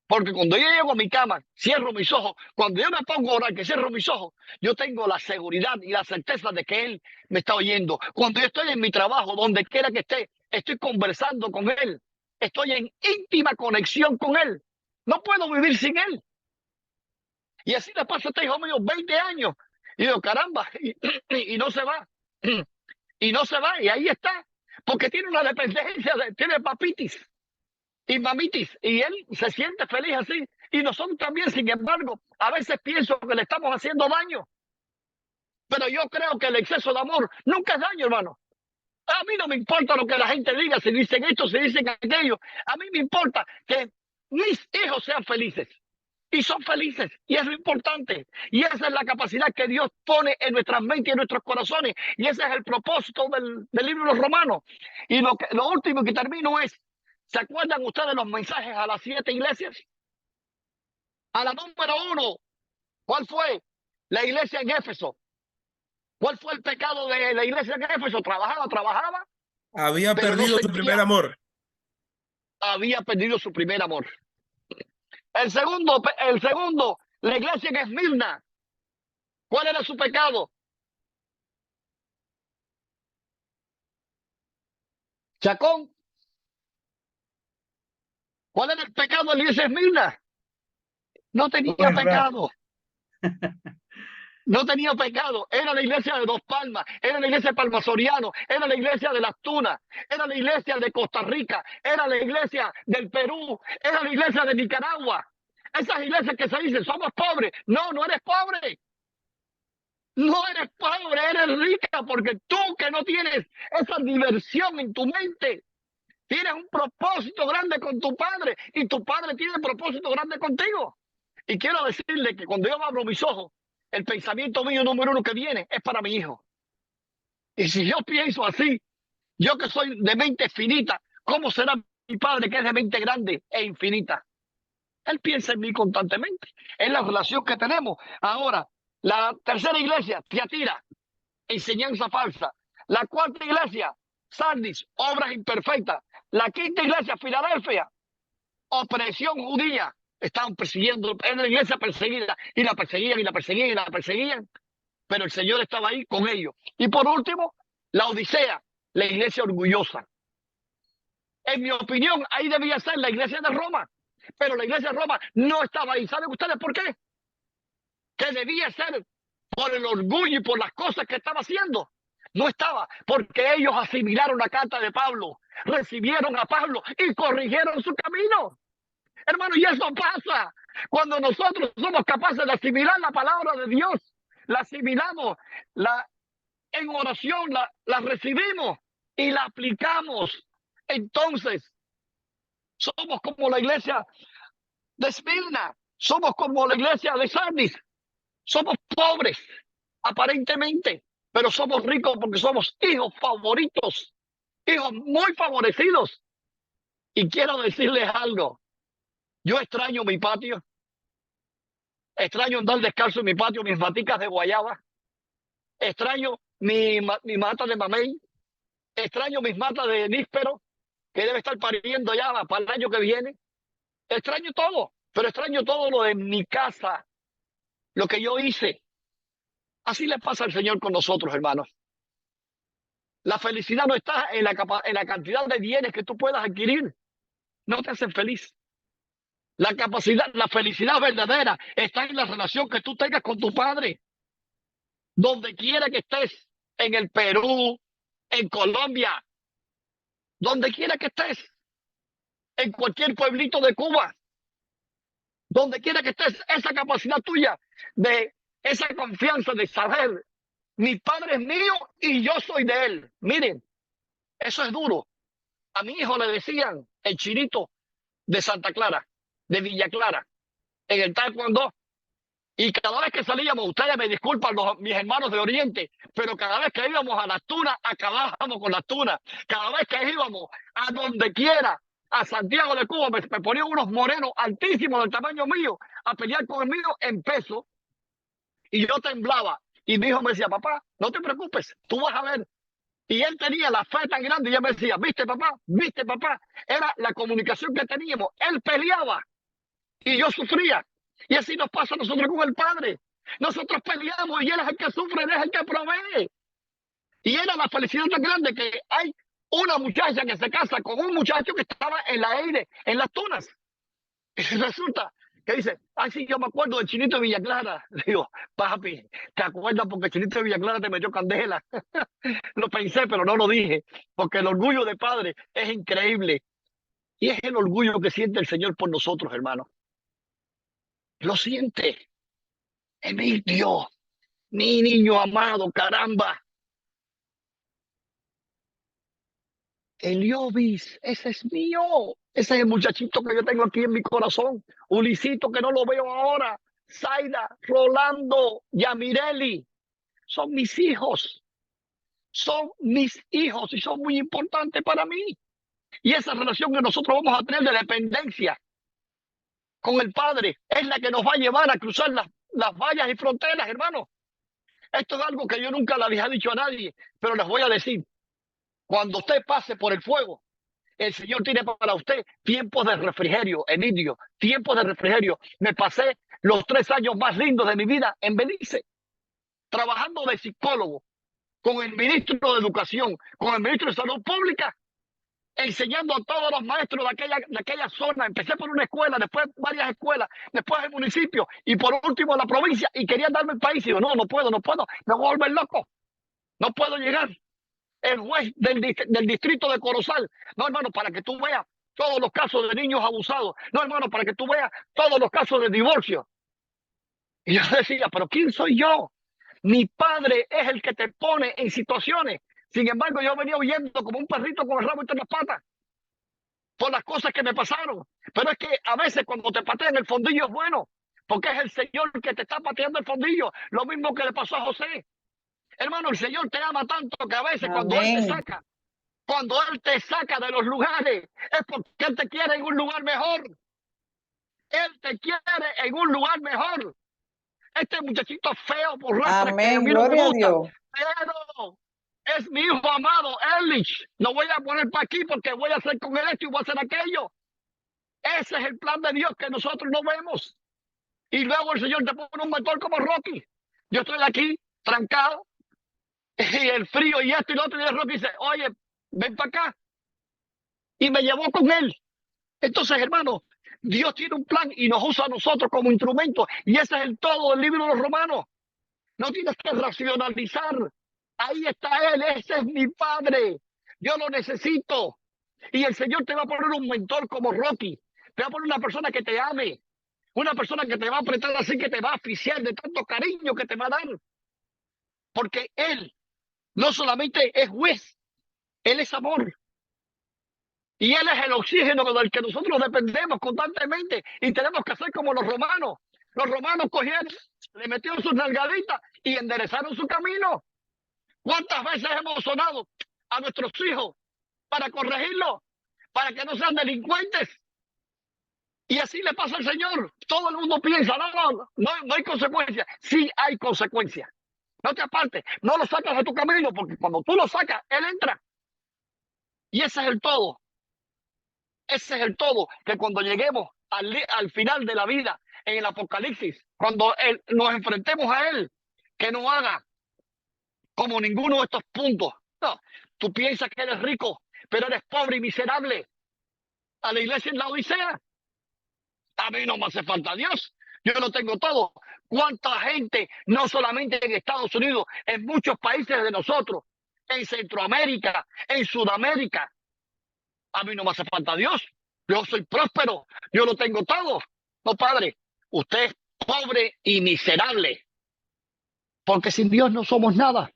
Porque cuando yo llego a mi cama, cierro mis ojos. Cuando yo me pongo a orar, que cierro mis ojos, yo tengo la seguridad y la certeza de que Él me está oyendo. Cuando yo estoy en mi trabajo, donde quiera que esté, estoy conversando con Él. Estoy en íntima conexión con Él. No puedo vivir sin Él. Y así le pasa a este hijo mío, 20 años. Y digo, caramba, y no se va. Y no se va, y ahí está. Porque tiene una dependencia, tiene papitis y mamitis, y él se siente feliz así. Y nosotros también, sin embargo, a veces pienso que le estamos haciendo daño. Pero yo creo que el exceso de amor nunca es daño, hermano. A mí no me importa lo que la gente diga, si dicen esto, si dicen aquello. A mí me importa que mis hijos sean felices. Y son felices, y es lo importante. Y esa es la capacidad que Dios pone en nuestras mentes y en nuestros corazones. Y ese es el propósito del libro de los Romanos. Y lo último que termino es, ¿se acuerdan ustedes los mensajes a las 7 iglesias? A la número 1, ¿cuál fue? La iglesia en Éfeso. ¿Cuál fue el pecado de la iglesia en Éfeso? Trabajaba, Había pero no perdido su primer sentía, amor. había perdido su primer amor. El segundo, la iglesia en Esmirna. ¿Cuál era su pecado? Chacón. ¿Cuál era el pecado de la iglesia de Esmirna? No tenía pecado. No tenía pecado. Era la iglesia de Dos Palmas, era la iglesia de Palma Soriano, era la iglesia de Las Tunas, era la iglesia de Costa Rica, era la iglesia del Perú, era la iglesia de Nicaragua. Esas iglesias que se dicen, somos pobres. No, no eres pobre. No eres pobre, eres rica, porque tú que no tienes esa diversión en tu mente, tienes un propósito grande con tu padre y tu padre tiene un propósito grande contigo. Y quiero decirle que cuando yo abro mis ojos, el pensamiento mío número 1 que viene es para mi hijo. Y si yo pienso así, yo que soy de mente finita, ¿cómo será mi padre que es de mente grande e infinita? Él piensa en mí constantemente. Es la relación que tenemos. Ahora, la tercera iglesia, Tiatira, enseñanza falsa. La cuarta iglesia, Sardis, obras imperfectas. La quinta iglesia, Filadelfia, opresión judía. Estaban persiguiendo, era la iglesia perseguida, y la perseguían, y la perseguían, y la perseguían. Pero el Señor estaba ahí con ellos. Y por último, la Odisea, la iglesia orgullosa. En mi opinión, ahí debía ser la iglesia de Roma. Pero la iglesia de Roma no estaba ahí. ¿Saben ustedes por qué? Que debía ser por el orgullo y por las cosas que estaba haciendo. No estaba, porque ellos asimilaron la carta de Pablo, recibieron a Pablo y corrigieron su camino. Hermano, y eso pasa cuando nosotros somos capaces de asimilar la palabra de Dios. La asimilamos, en oración la recibimos y la aplicamos. Entonces, somos como la iglesia de Esmirna, somos como la iglesia de Sardis. Somos pobres, aparentemente, pero somos ricos porque somos hijos favoritos, hijos muy favorecidos. Y quiero decirles algo. Yo extraño mi patio. Extraño andar descalzo en mi patio, mis maticas de guayaba. Extraño mi mata de mamey. Extraño mis matas de níspero, que debe estar pariendo ya para el año que viene. Extraño todo, pero extraño todo lo de mi casa, lo que yo hice. Así le pasa al Señor con nosotros, hermanos. La felicidad no está en la cantidad de bienes que tú puedas adquirir. No te hacen feliz. La capacidad, la felicidad verdadera está en la relación que tú tengas con tu padre. Donde quiera que estés, en el Perú, en Colombia, donde quiera que estés, en cualquier pueblito de Cuba, donde quiera que estés, esa capacidad tuya de esa confianza de saber, mi padre es mío y yo soy de él. Miren, eso es duro. A mi hijo le decían el Chinito de Santa Clara, de Villa Clara, en el taekwondo. Y cada vez que salíamos, ustedes me disculpan, mis hermanos de Oriente, pero cada vez que íbamos a las tunas, acabábamos con las tunas. Cada vez que íbamos a donde quiera, a Santiago de Cuba, me ponían unos morenos altísimos del tamaño mío a pelear con el mío en peso. Y yo temblaba. Y mi hijo me decía, papá, no te preocupes, tú vas a ver. Y él tenía la fe tan grande y él me decía, viste papá, viste papá. Era la comunicación que teníamos. Él peleaba y yo sufría. Y así nos pasa a nosotros con el Padre. Nosotros peleamos y Él es el que sufre, Él es el que provee. Y era la felicidad tan grande que hay una muchacha que se casa con un muchacho que estaba en la aire, en las tunas. Y resulta que dice, ay, sí, yo me acuerdo del Chinito de Villa Clara. Le digo, papi, ¿te acuerdas? Porque el Chinito de Villa Clara te metió candela. Lo pensé, pero no lo dije, porque el orgullo de padre es increíble. Y es el orgullo que siente el Señor por nosotros, hermano. Lo siente. Emilio, mi niño amado, caramba. Eliovis, ese es mío. Ese es el muchachito que yo tengo aquí en mi corazón. Ulisito, que no lo veo ahora. Zaida, Rolando, Yamireli. Son mis hijos. Son mis hijos y son muy importantes para mí. Y esa relación que nosotros vamos a tener de dependencia con el Padre es la que nos va a llevar a cruzar las vallas y fronteras, hermano. Esto es algo que yo nunca le había dicho a nadie, pero les voy a decir. Cuando usted pase por el fuego, el Señor tiene para usted tiempos de refrigerio, Emilio, tiempos de refrigerio. Me pasé los 3 años más lindos de mi vida en Belice, trabajando de psicólogo, con el ministro de Educación, con el ministro de Salud Pública, enseñando a todos los maestros de aquella zona. Empecé por una escuela, después varias escuelas, después el municipio y por último la provincia. Y querían darme el país. Y digo, no puedo, me voy a volver loco. No puedo llegar. El juez del distrito de Corozal. No, hermano, para que tú veas todos los casos de niños abusados. No, hermano, para que tú veas todos los casos de divorcio. Y yo decía, pero ¿quién soy yo? Mi padre es el que te pone en situaciones. Sin embargo, yo venía huyendo como un perrito con el rabo entre las patas por las cosas que me pasaron. Pero es que a veces cuando te patean el fondillo es bueno, porque es el Señor que te está pateando el fondillo. Lo mismo que le pasó a José. Hermano, el Señor te ama tanto que a veces cuando Él te saca de los lugares, es porque Él te quiere en un lugar mejor. Él te quiere en un lugar mejor. Este muchachito feo, borracho, que a Amén, mí no me gloria a gusta, Dios. pero es mi hijo amado, Elich. Lo voy a poner para aquí porque voy a hacer con él esto y voy a hacer aquello. Ese es el plan de Dios que nosotros no vemos. Y luego el Señor te pone un mentor como Rocky. Yo estoy aquí, trancado, y el frío y esto y lo otro, y el Rocky dice, oye, ven para acá. Y me llevó con él. Entonces, hermano, Dios tiene un plan y nos usa a nosotros como instrumentos. Y ese es el todo del libro de los Romanos. No tienes que racionalizar. Ahí está Él, ese es mi Padre. Yo lo necesito. Y el Señor te va a poner un mentor como Rocky. Te va a poner una persona que te ame. Una persona que te va a apretar así, que te va a asfixiar de tanto cariño que te va a dar. Porque Él no solamente es juez, Él es amor. Y Él es el oxígeno del que nosotros dependemos constantemente. Y tenemos que hacer como los romanos. Los romanos cogieron, le metieron sus nalgaditas y enderezaron su camino. ¿Cuántas veces hemos sonado a nuestros hijos para corregirlos, para que no sean delincuentes? Y así le pasa al Señor. Todo el mundo piensa, no hay consecuencias. Sí hay consecuencias. No te apartes, no lo sacas de tu camino, porque cuando tú lo sacas, Él entra. Y ese es el todo. Ese es el todo, que cuando lleguemos al final de la vida, en el Apocalipsis, cuando nos enfrentemos a Él, que no haga como ninguno de estos puntos. No, tú piensas que eres rico, pero eres pobre y miserable. A la iglesia en la Odisea, A mí no me hace falta Dios. Yo lo tengo todo. ¿Cuánta gente, no solamente en Estados Unidos, en muchos países de nosotros, en Centroamérica, en Sudamérica? A mí no me hace falta Dios. Yo soy próspero. Yo lo tengo todo. No, padre, usted es pobre y miserable. Porque sin Dios no somos nada.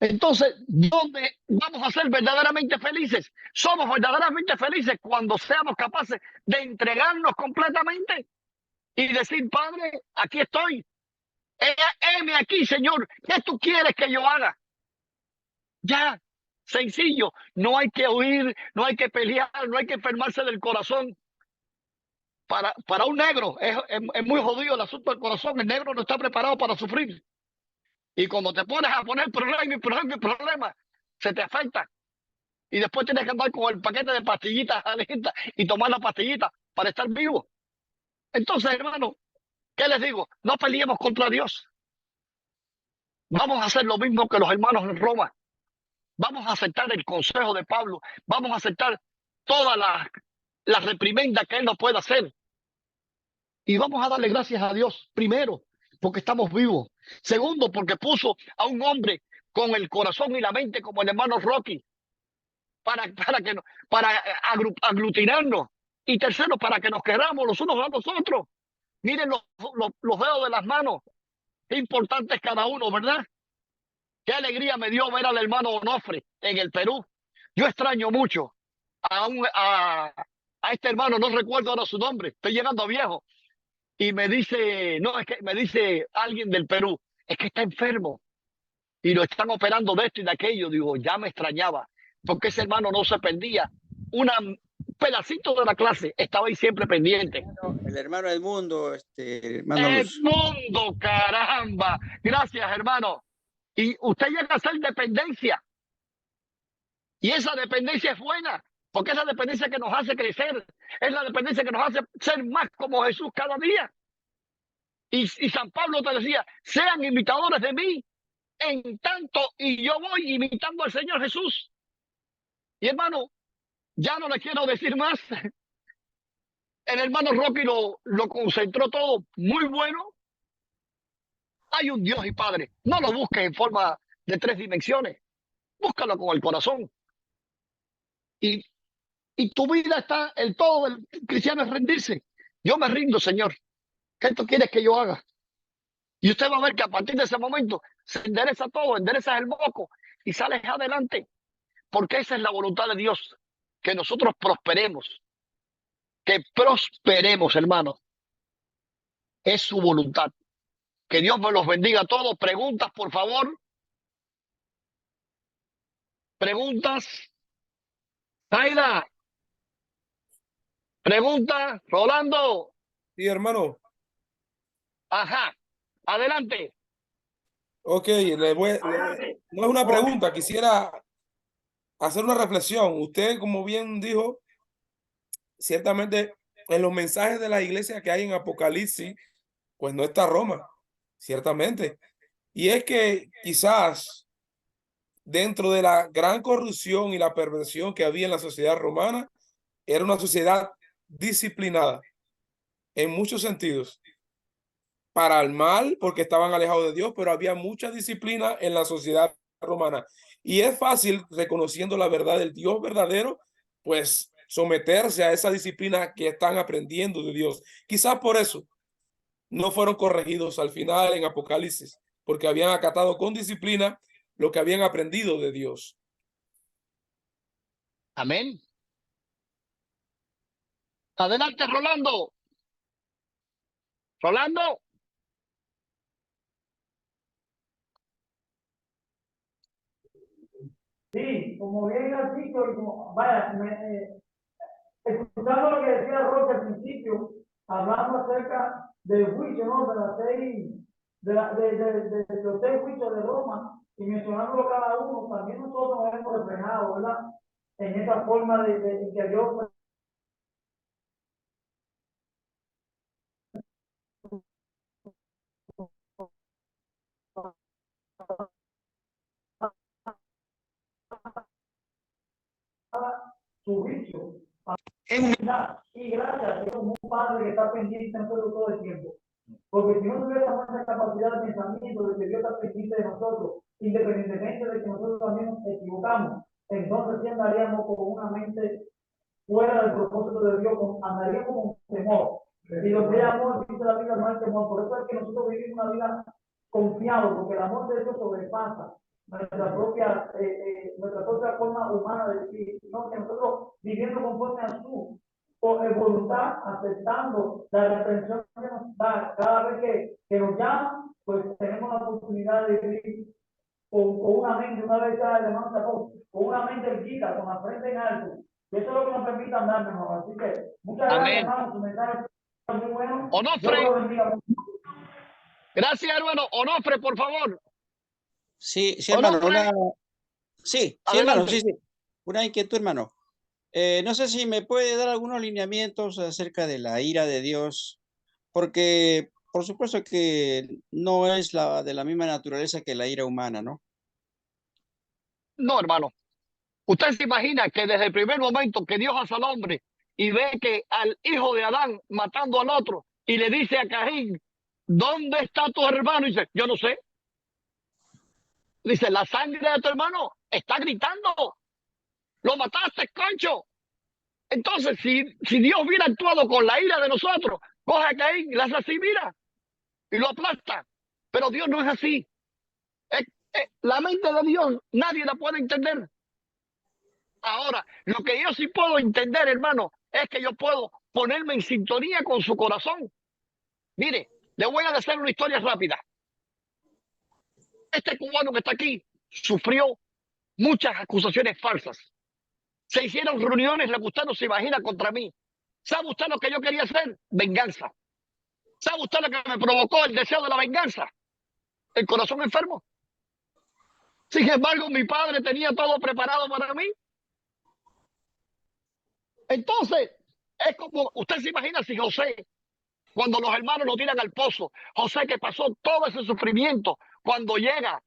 Entonces, ¿dónde vamos a ser verdaderamente felices? Somos verdaderamente felices cuando seamos capaces de entregarnos completamente y decir, Padre, aquí estoy. Heme aquí, Señor. ¿Qué tú quieres que yo haga? Ya, sencillo. No hay que huir, no hay que pelear, no hay que enfermarse del corazón. Para un negro es muy jodido el asunto del corazón. El negro no está preparado para sufrir. Y cuando te pones a poner problema, se te afecta. Y después tienes que andar con el paquete de pastillitas alertas y tomar la pastillita para estar vivo. Entonces, hermano, ¿qué les digo? No peleemos contra Dios. Vamos a hacer lo mismo que los hermanos en Roma. Vamos a aceptar el consejo de Pablo. Vamos a aceptar toda la reprimenda que él nos pueda hacer. Y vamos a darle gracias a Dios, primero, porque estamos vivos. Segundo, porque puso a un hombre con el corazón y la mente como el hermano Rocky para aglutinarnos. Y tercero, para que nos queramos los unos a los otros. Miren los dedos de las manos. Qué importante es cada uno, ¿verdad? Qué alegría me dio ver al hermano Onofre en el Perú. Yo extraño mucho a este hermano, no recuerdo ahora su nombre, estoy llegando a viejo. Y me dice, no, es que me dice alguien del Perú, es que está enfermo y lo están operando de esto y de aquello. Digo, ya me extrañaba, porque ese hermano no se perdía un pedacito de la clase, estaba ahí siempre pendiente. El hermano Edmundo, hermano Luz. Edmundo, caramba. Gracias, hermano. Y usted llega a ser dependencia. Y esa dependencia es buena, porque esa dependencia que nos hace crecer, es la dependencia que nos hace ser más como Jesús cada día. Y San Pablo te decía, sean imitadores de mí, en tanto y yo voy imitando al Señor Jesús. Y hermano, ya no le quiero decir más. El hermano Rocky lo concentró todo muy bueno. Hay un Dios y Padre. No lo busques en forma de 3 dimensiones. Búscalo con el corazón. Y, y tu vida está, el todo del cristiano es rendirse. Yo me rindo, Señor. ¿Qué tú quieres que yo haga? Y usted va a ver que a partir de ese momento se endereza todo, enderezas el moco y sales adelante. Porque esa es la voluntad de Dios. Que nosotros prosperemos. Que prosperemos, hermano. Es su voluntad. Que Dios me los bendiga a todos. Preguntas, por favor. Preguntas. Zaida. Pregunta. Rolando. Sí, hermano. Ajá. Adelante. Ok, no es una pregunta, quisiera hacer una reflexión. Usted, como bien dijo, ciertamente en los mensajes de la iglesia que hay en Apocalipsis, pues no está Roma, ciertamente. Y es que quizás dentro de la gran corrupción y la perversión que había en la sociedad romana, era una sociedad disciplinada en muchos sentidos. Para el mal, porque estaban alejados de Dios, pero había mucha disciplina en la sociedad romana. Y es fácil, reconociendo la verdad del Dios verdadero, pues someterse a esa disciplina que están aprendiendo de Dios. Quizás por eso no fueron corregidos al final en Apocalipsis, porque habían acatado con disciplina lo que habían aprendido de Dios. Amén. Adelante, Rolando. Rolando. Sí, como bien has dicho, vaya, escuchando lo que decía Roque al principio, hablando acerca del juicio, ¿no? De las 6, de los 6 juicios de Roma, y mencionándolo cada uno, también nosotros nos hemos reflejado, ¿verdad? En esa forma de que Dios su juicio. Y gracias a Dios tuviéramos esa capacidad de pensamiento de que Dios está pendiente de nosotros, independientemente de que nosotros también nos equivocamos, entonces sí andaríamos con una mente fuera del propósito de Dios, andaríamos con temor. Y lo que es amor, dice la Biblia, no es temor. Por eso es que nosotros vivimos una vida confiados, porque el amor de Dios sobrepasa nuestra propia forma humana de vivir, sino que nosotros viviendo conforme a su voluntad, aceptando la reprensión que nos da cada vez que nos llama, pues tenemos la oportunidad de vivir con una mente, una vez ya el hermano sacó, con una mente erguida, con la frente en alto. Y eso es lo que nos permite andar mejor. Así que muchas gracias, hermano, su mensaje es muy bueno. Onofre. Dios lo bendiga mucho. Gracias, hermano. Onofre, por favor. Sí, hermano, Onofre. Sí, Adelante. hermano, sí. Una inquietud, hermano. No sé si me puede dar algunos lineamientos acerca de la ira de Dios, porque por supuesto que no es de la misma naturaleza que la ira humana, ¿no? No, hermano. Usted se imagina que desde el primer momento que Dios hace al hombre y ve que al hijo de Adán matando al otro y le dice a Caín, ¿dónde está tu hermano? Y dice, yo no sé. Dice, la sangre de tu hermano está gritando. Lo mataste, concho. Entonces, si Dios hubiera actuado con la ira de nosotros, coge a Caín y le hace así, mira, y lo aplasta. Pero Dios no es así. La mente de Dios nadie la puede entender. Ahora, lo que yo sí puedo entender, hermano, es que yo puedo ponerme en sintonía con su corazón. Mire, le voy a decir una historia rápida. Este cubano que está aquí sufrió muchas acusaciones falsas. Se hicieron reuniones, lo que usted no se imagina, contra mí. ¿Sabe usted lo que yo quería hacer? Venganza. ¿Sabe usted lo que me provocó el deseo de la venganza? El corazón enfermo. Sin embargo, mi padre tenía todo preparado para mí. Entonces, es como, usted se imagina si José, cuando los hermanos lo tiran al pozo, José que pasó todo ese sufrimiento, cuando llega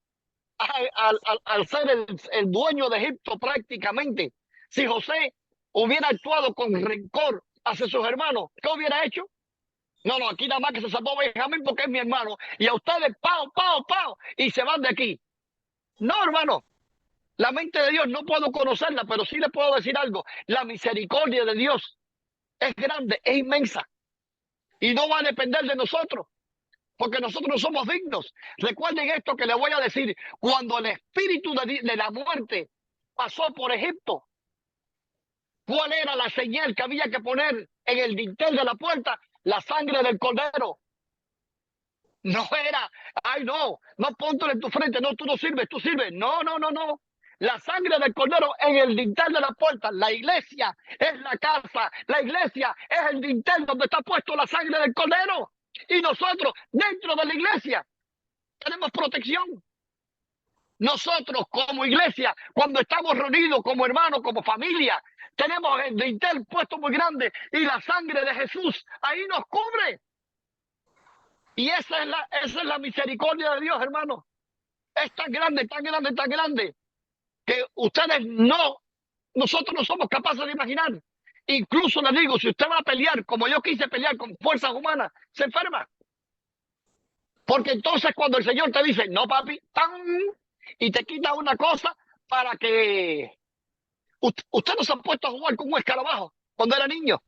al ser el dueño de Egipto prácticamente, si José hubiera actuado con rencor hacia sus hermanos, ¿qué hubiera hecho? No, aquí nada más que se salvó Benjamín porque es mi hermano, y a ustedes, pao, y se van de aquí. No, hermano, la mente de Dios no puedo conocerla, pero sí le puedo decir algo. La misericordia de Dios es grande, es inmensa, y no va a depender de nosotros, porque nosotros no somos dignos. Recuerden esto que les voy a decir. Cuando el espíritu de la muerte pasó por Egipto, ¿cuál era la señal que había que poner en el dintel de la puerta? La sangre del cordero. No era, ay no póntelo en tu frente, no, tú no sirves, tú sirves. No. La sangre del cordero en el dintel de la puerta. La iglesia es la casa, la iglesia es el dintel donde está puesto la sangre del cordero. Y nosotros, dentro de la iglesia, tenemos protección. Nosotros como iglesia, cuando estamos reunidos como hermanos, como familia, tenemos el dintel puesto muy grande y la sangre de Jesús ahí nos cubre. Y esa es la misericordia de Dios, hermano. Es tan grande, que nosotros no somos capaces de imaginar. Incluso le digo, si usted va a pelear como yo quise pelear con fuerzas humanas, se enferma. Porque entonces cuando el Señor te dice, no papi, ¡tan! Y te quita una cosa para que... Usted no se ha puesto a jugar con un escarabajo cuando era niño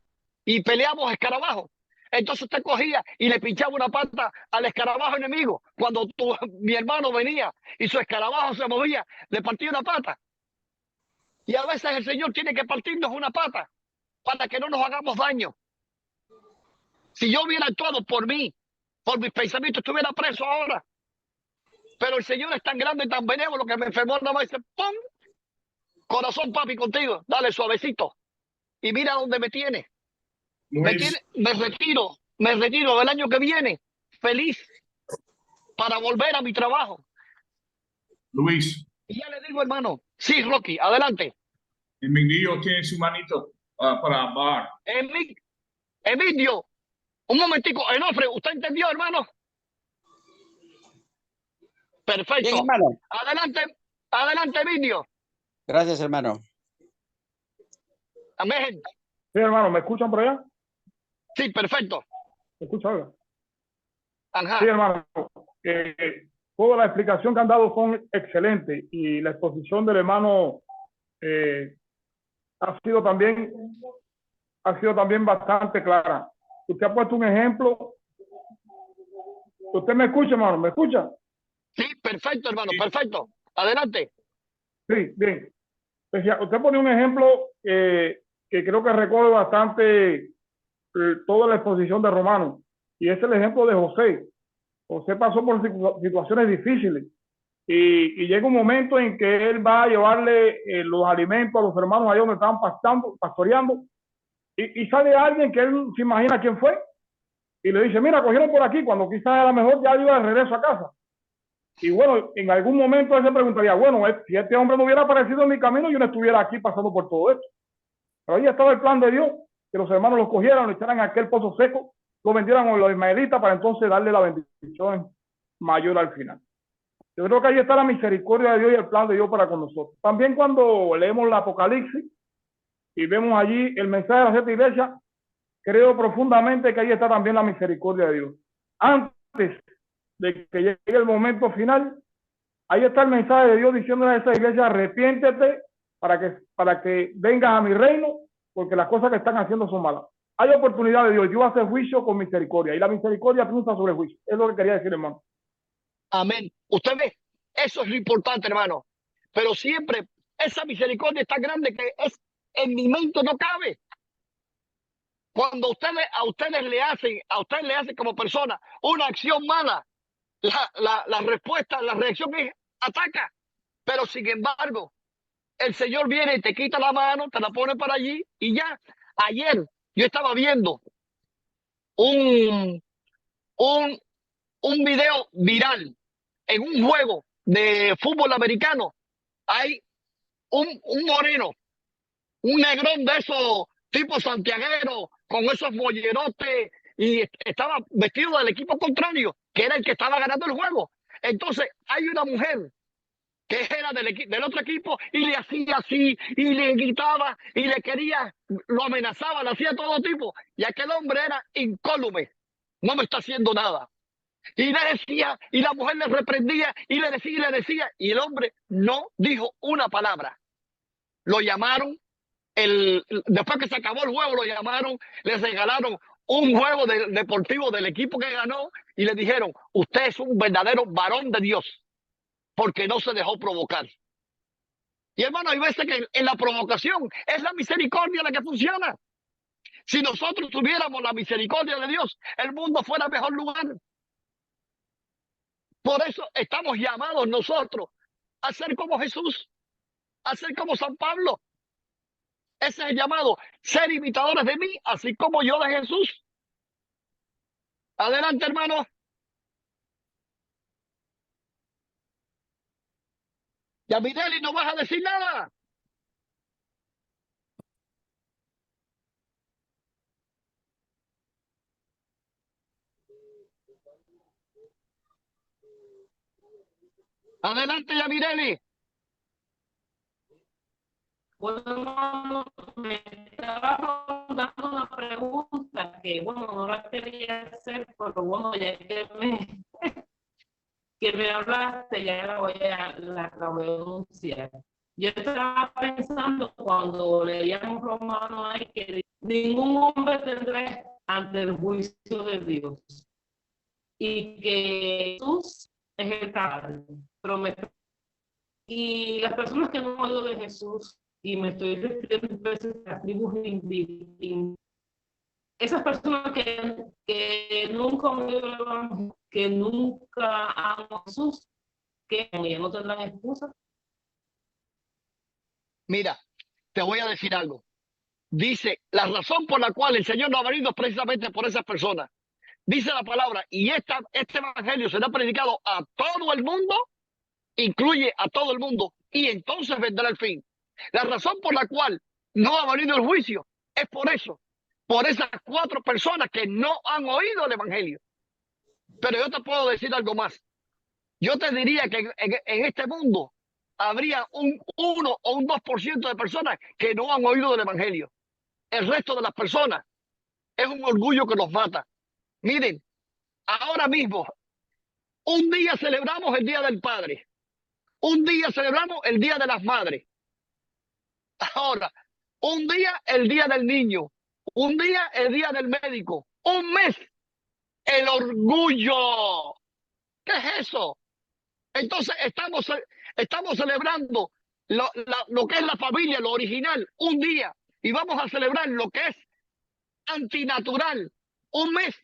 y peleamos escarabajos. Entonces usted cogía y le pinchaba una pata al escarabajo enemigo. Cuando mi hermano venía y su escarabajo se movía, le partía una pata. Y a veces el Señor tiene que partirnos una pata para que no nos hagamos daño. Si yo hubiera actuado por mí, por mis pensamientos, estuviera preso ahora. Pero el Señor es tan grande y tan benévolo que me enfermó nada más y dice, ¡pum! Corazón, papi, contigo, dale suavecito. Y mira dónde me tiene. Luis, Me retiro el año que viene, feliz, para volver a mi trabajo. Luis, Y ya le digo, hermano, sí, Rocky, adelante. Emilio tiene su manito para hablar. Emilio, un momentico, Onofre, ¿usted entendió, hermano? Perfecto. Bien, hermano. Adelante, Emilio. Gracias, hermano. Amén. Sí, hermano, ¿me escuchan por allá? Sí, perfecto. ¿Me escucha ahora? Ajá. Sí, hermano. Toda la explicación que han dado son excelentes y la exposición del hermano ha sido también bastante clara. Usted ha puesto un ejemplo. ¿Usted me escucha, hermano? ¿Me escucha? Sí, perfecto, hermano, perfecto. Adelante. Sí, bien. Usted pone un ejemplo que creo que recoge bastante toda la exposición de Romanos, y es el ejemplo de José. José pasó por situaciones difíciles y llega un momento en que él va a llevarle los alimentos a los hermanos allá donde estaban pastoreando, y sale alguien que él se imagina quién fue y le dice, mira, cogieron por aquí, cuando quizás a lo mejor ya iba de regreso a casa. Y bueno, en algún momento él se preguntaría, bueno, si este hombre no hubiera aparecido en mi camino, yo no estuviera aquí pasando por todo esto. Pero ahí estaba el plan de Dios, que los hermanos los cogieran, lo echaran en aquel pozo seco, lo vendieran a los ismaelitas para entonces darle la bendición mayor al final. Yo creo que ahí está la misericordia de Dios y el plan de Dios para con nosotros. También cuando leemos el Apocalipsis y vemos allí el mensaje de la 7 iglesia, creo profundamente que ahí está también la misericordia de Dios. Antes de que llegue el momento final, ahí está el mensaje de Dios diciéndole a esa iglesia, arrepiéntete para que vengas a mi reino, porque las cosas que están haciendo son malas. Hay oportunidad de Dios. Dios hace juicio con misericordia y la misericordia triunfa sobre el juicio. Es lo que quería decir, hermano. Amén. Usted ve, eso es lo importante, hermano. Pero siempre esa misericordia es tan grande que en mi mente no cabe. Cuando a ustedes le hacen como persona una acción mala, la respuesta, la reacción es ataca. Pero sin embargo, el Señor viene y te quita la mano, te la pone para allí y ya. Ayer yo estaba viendo un, un, un video viral en un juego de fútbol americano. Hay un moreno, un negrón de esos tipos santiagueros, con esos mollerotes, y estaba vestido del equipo contrario, que era el que estaba ganando el juego. Entonces hay una mujer que era del otro equipo y le hacía así, y le gritaba, y le quería, lo amenazaba, le hacía todo tipo. Y aquel hombre era incólume, no me está haciendo nada. Y le decía, y la mujer le reprendía, y le decía, y el hombre no dijo una palabra. Lo llamaron, después que se acabó el juego, lo llamaron, le regalaron un juego deportivo del equipo que ganó, y le dijeron, usted es un verdadero varón de Dios, porque no se dejó provocar. Y hermano, hay veces que en la provocación es la misericordia la que funciona. Si nosotros tuviéramos la misericordia de Dios, el mundo fuera mejor lugar. Por eso estamos llamados nosotros a ser como Jesús, a ser como San Pablo. Ese es el llamado, ser imitadores de mí, así como yo de Jesús. Adelante, hermano. Yamireli, ¿no vas a decir nada? Adelante, Yamireli. Bueno, me estaba dando una pregunta que, bueno, no la quería hacer, pero bueno, ya que me hablaste, ya la acabo de anunciar. Yo estaba pensando cuando leíamos Romanos ahí que ningún hombre tendrá ante el juicio de Dios y que Jesús es el caballo. Y las personas que no han oído de Jesús, y me estoy refiriendo a veces a tribus indígenas, esas personas que nunca han oído el Evangelio, que nunca han oído a Jesús, que ya no tendrán excusa. Mira, te voy a decir algo. Dice, la razón por la cual el Señor no ha venido es precisamente por esas personas. Dice la palabra, y este evangelio será predicado a todo el mundo, incluye a todo el mundo, y entonces vendrá el fin. La razón por la cual no ha venido el juicio es por eso, por esas 4 personas que no han oído el evangelio. Pero yo te puedo decir algo más. Yo te diría que en este mundo habría un 1 o un 2% de personas que no han oído del evangelio. El resto de las personas es un orgullo que los mata. Miren, Ahora mismo, un día celebramos el Día del Padre. Un día celebramos el Día de las Madres. Ahora, un día el Día del Niño. Un día el Día del Médico. Un mes el orgullo. ¿Qué es eso? Entonces estamos celebrando lo que es la familia, lo original, un día. Y vamos a celebrar lo que es antinatural, un mes.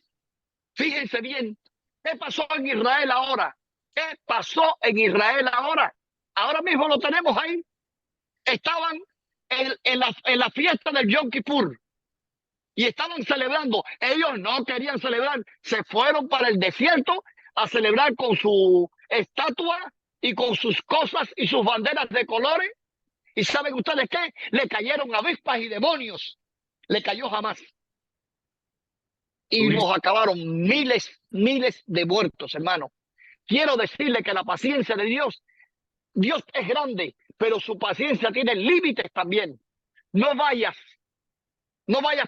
Fíjense bien, ¿qué pasó en Israel ahora? ¿Qué pasó en Israel ahora? Ahora mismo lo tenemos ahí. Estaban en la fiesta del Yom Kippur y estaban celebrando. Ellos no querían celebrar, se fueron para el desierto a celebrar con su estatua y con sus cosas y sus banderas de colores. ¿Y saben ustedes qué? Le cayeron avispas y demonios. Le cayó jamás. Y nos acabaron miles de muertos, hermano. Quiero decirle que la paciencia de Dios es grande, pero su paciencia tiene límites también. No vayas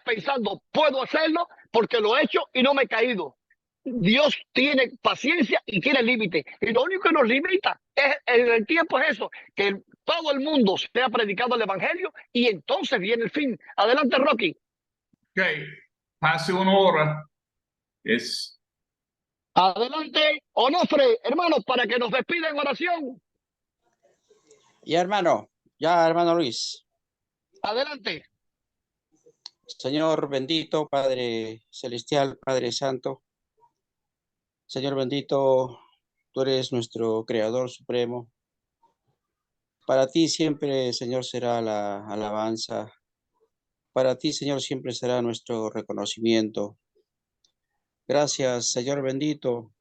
pensando, puedo hacerlo porque lo he hecho y no me he caído. Dios tiene paciencia y tiene límites. Y lo único que nos limita en el tiempo es eso, que todo el mundo sea predicado el evangelio y entonces viene el fin. Adelante, Rocky. Ok, pase una hora. Adelante, Onofre, hermano, para que nos despida en oración. Ya, hermano Luis. Adelante. Señor bendito, Padre celestial, Padre santo. Señor bendito, tú eres nuestro Creador supremo. Para ti siempre, Señor, será la alabanza. Para ti, Señor, siempre será nuestro reconocimiento. Gracias, Señor bendito,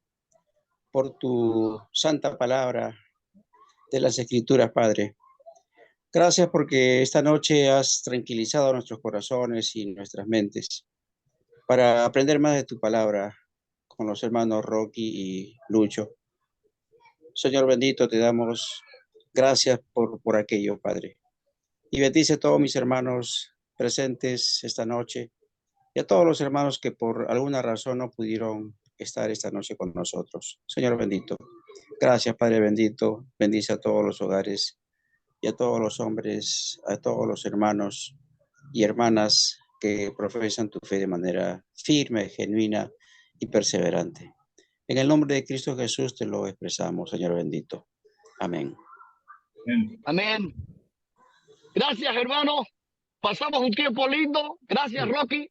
por tu santa palabra de las Escrituras, Padre. Gracias porque esta noche has tranquilizado nuestros corazones y nuestras mentes para aprender más de tu palabra con los hermanos Rocky y Lucho. Señor bendito, te damos gracias por aquello, Padre. Y bendice a todos mis hermanos presentes esta noche y a todos los hermanos que por alguna razón no pudieron estar esta noche con nosotros. Señor bendito, gracias, Padre bendito. Bendice a todos los hogares y a todos los hombres, a todos los hermanos y hermanas que profesan tu fe de manera firme, genuina y perseverante. En el nombre de Cristo Jesús te lo expresamos, Señor bendito. Amén. Amén. Gracias, hermano. Pasamos un tiempo lindo. Gracias, Rocky.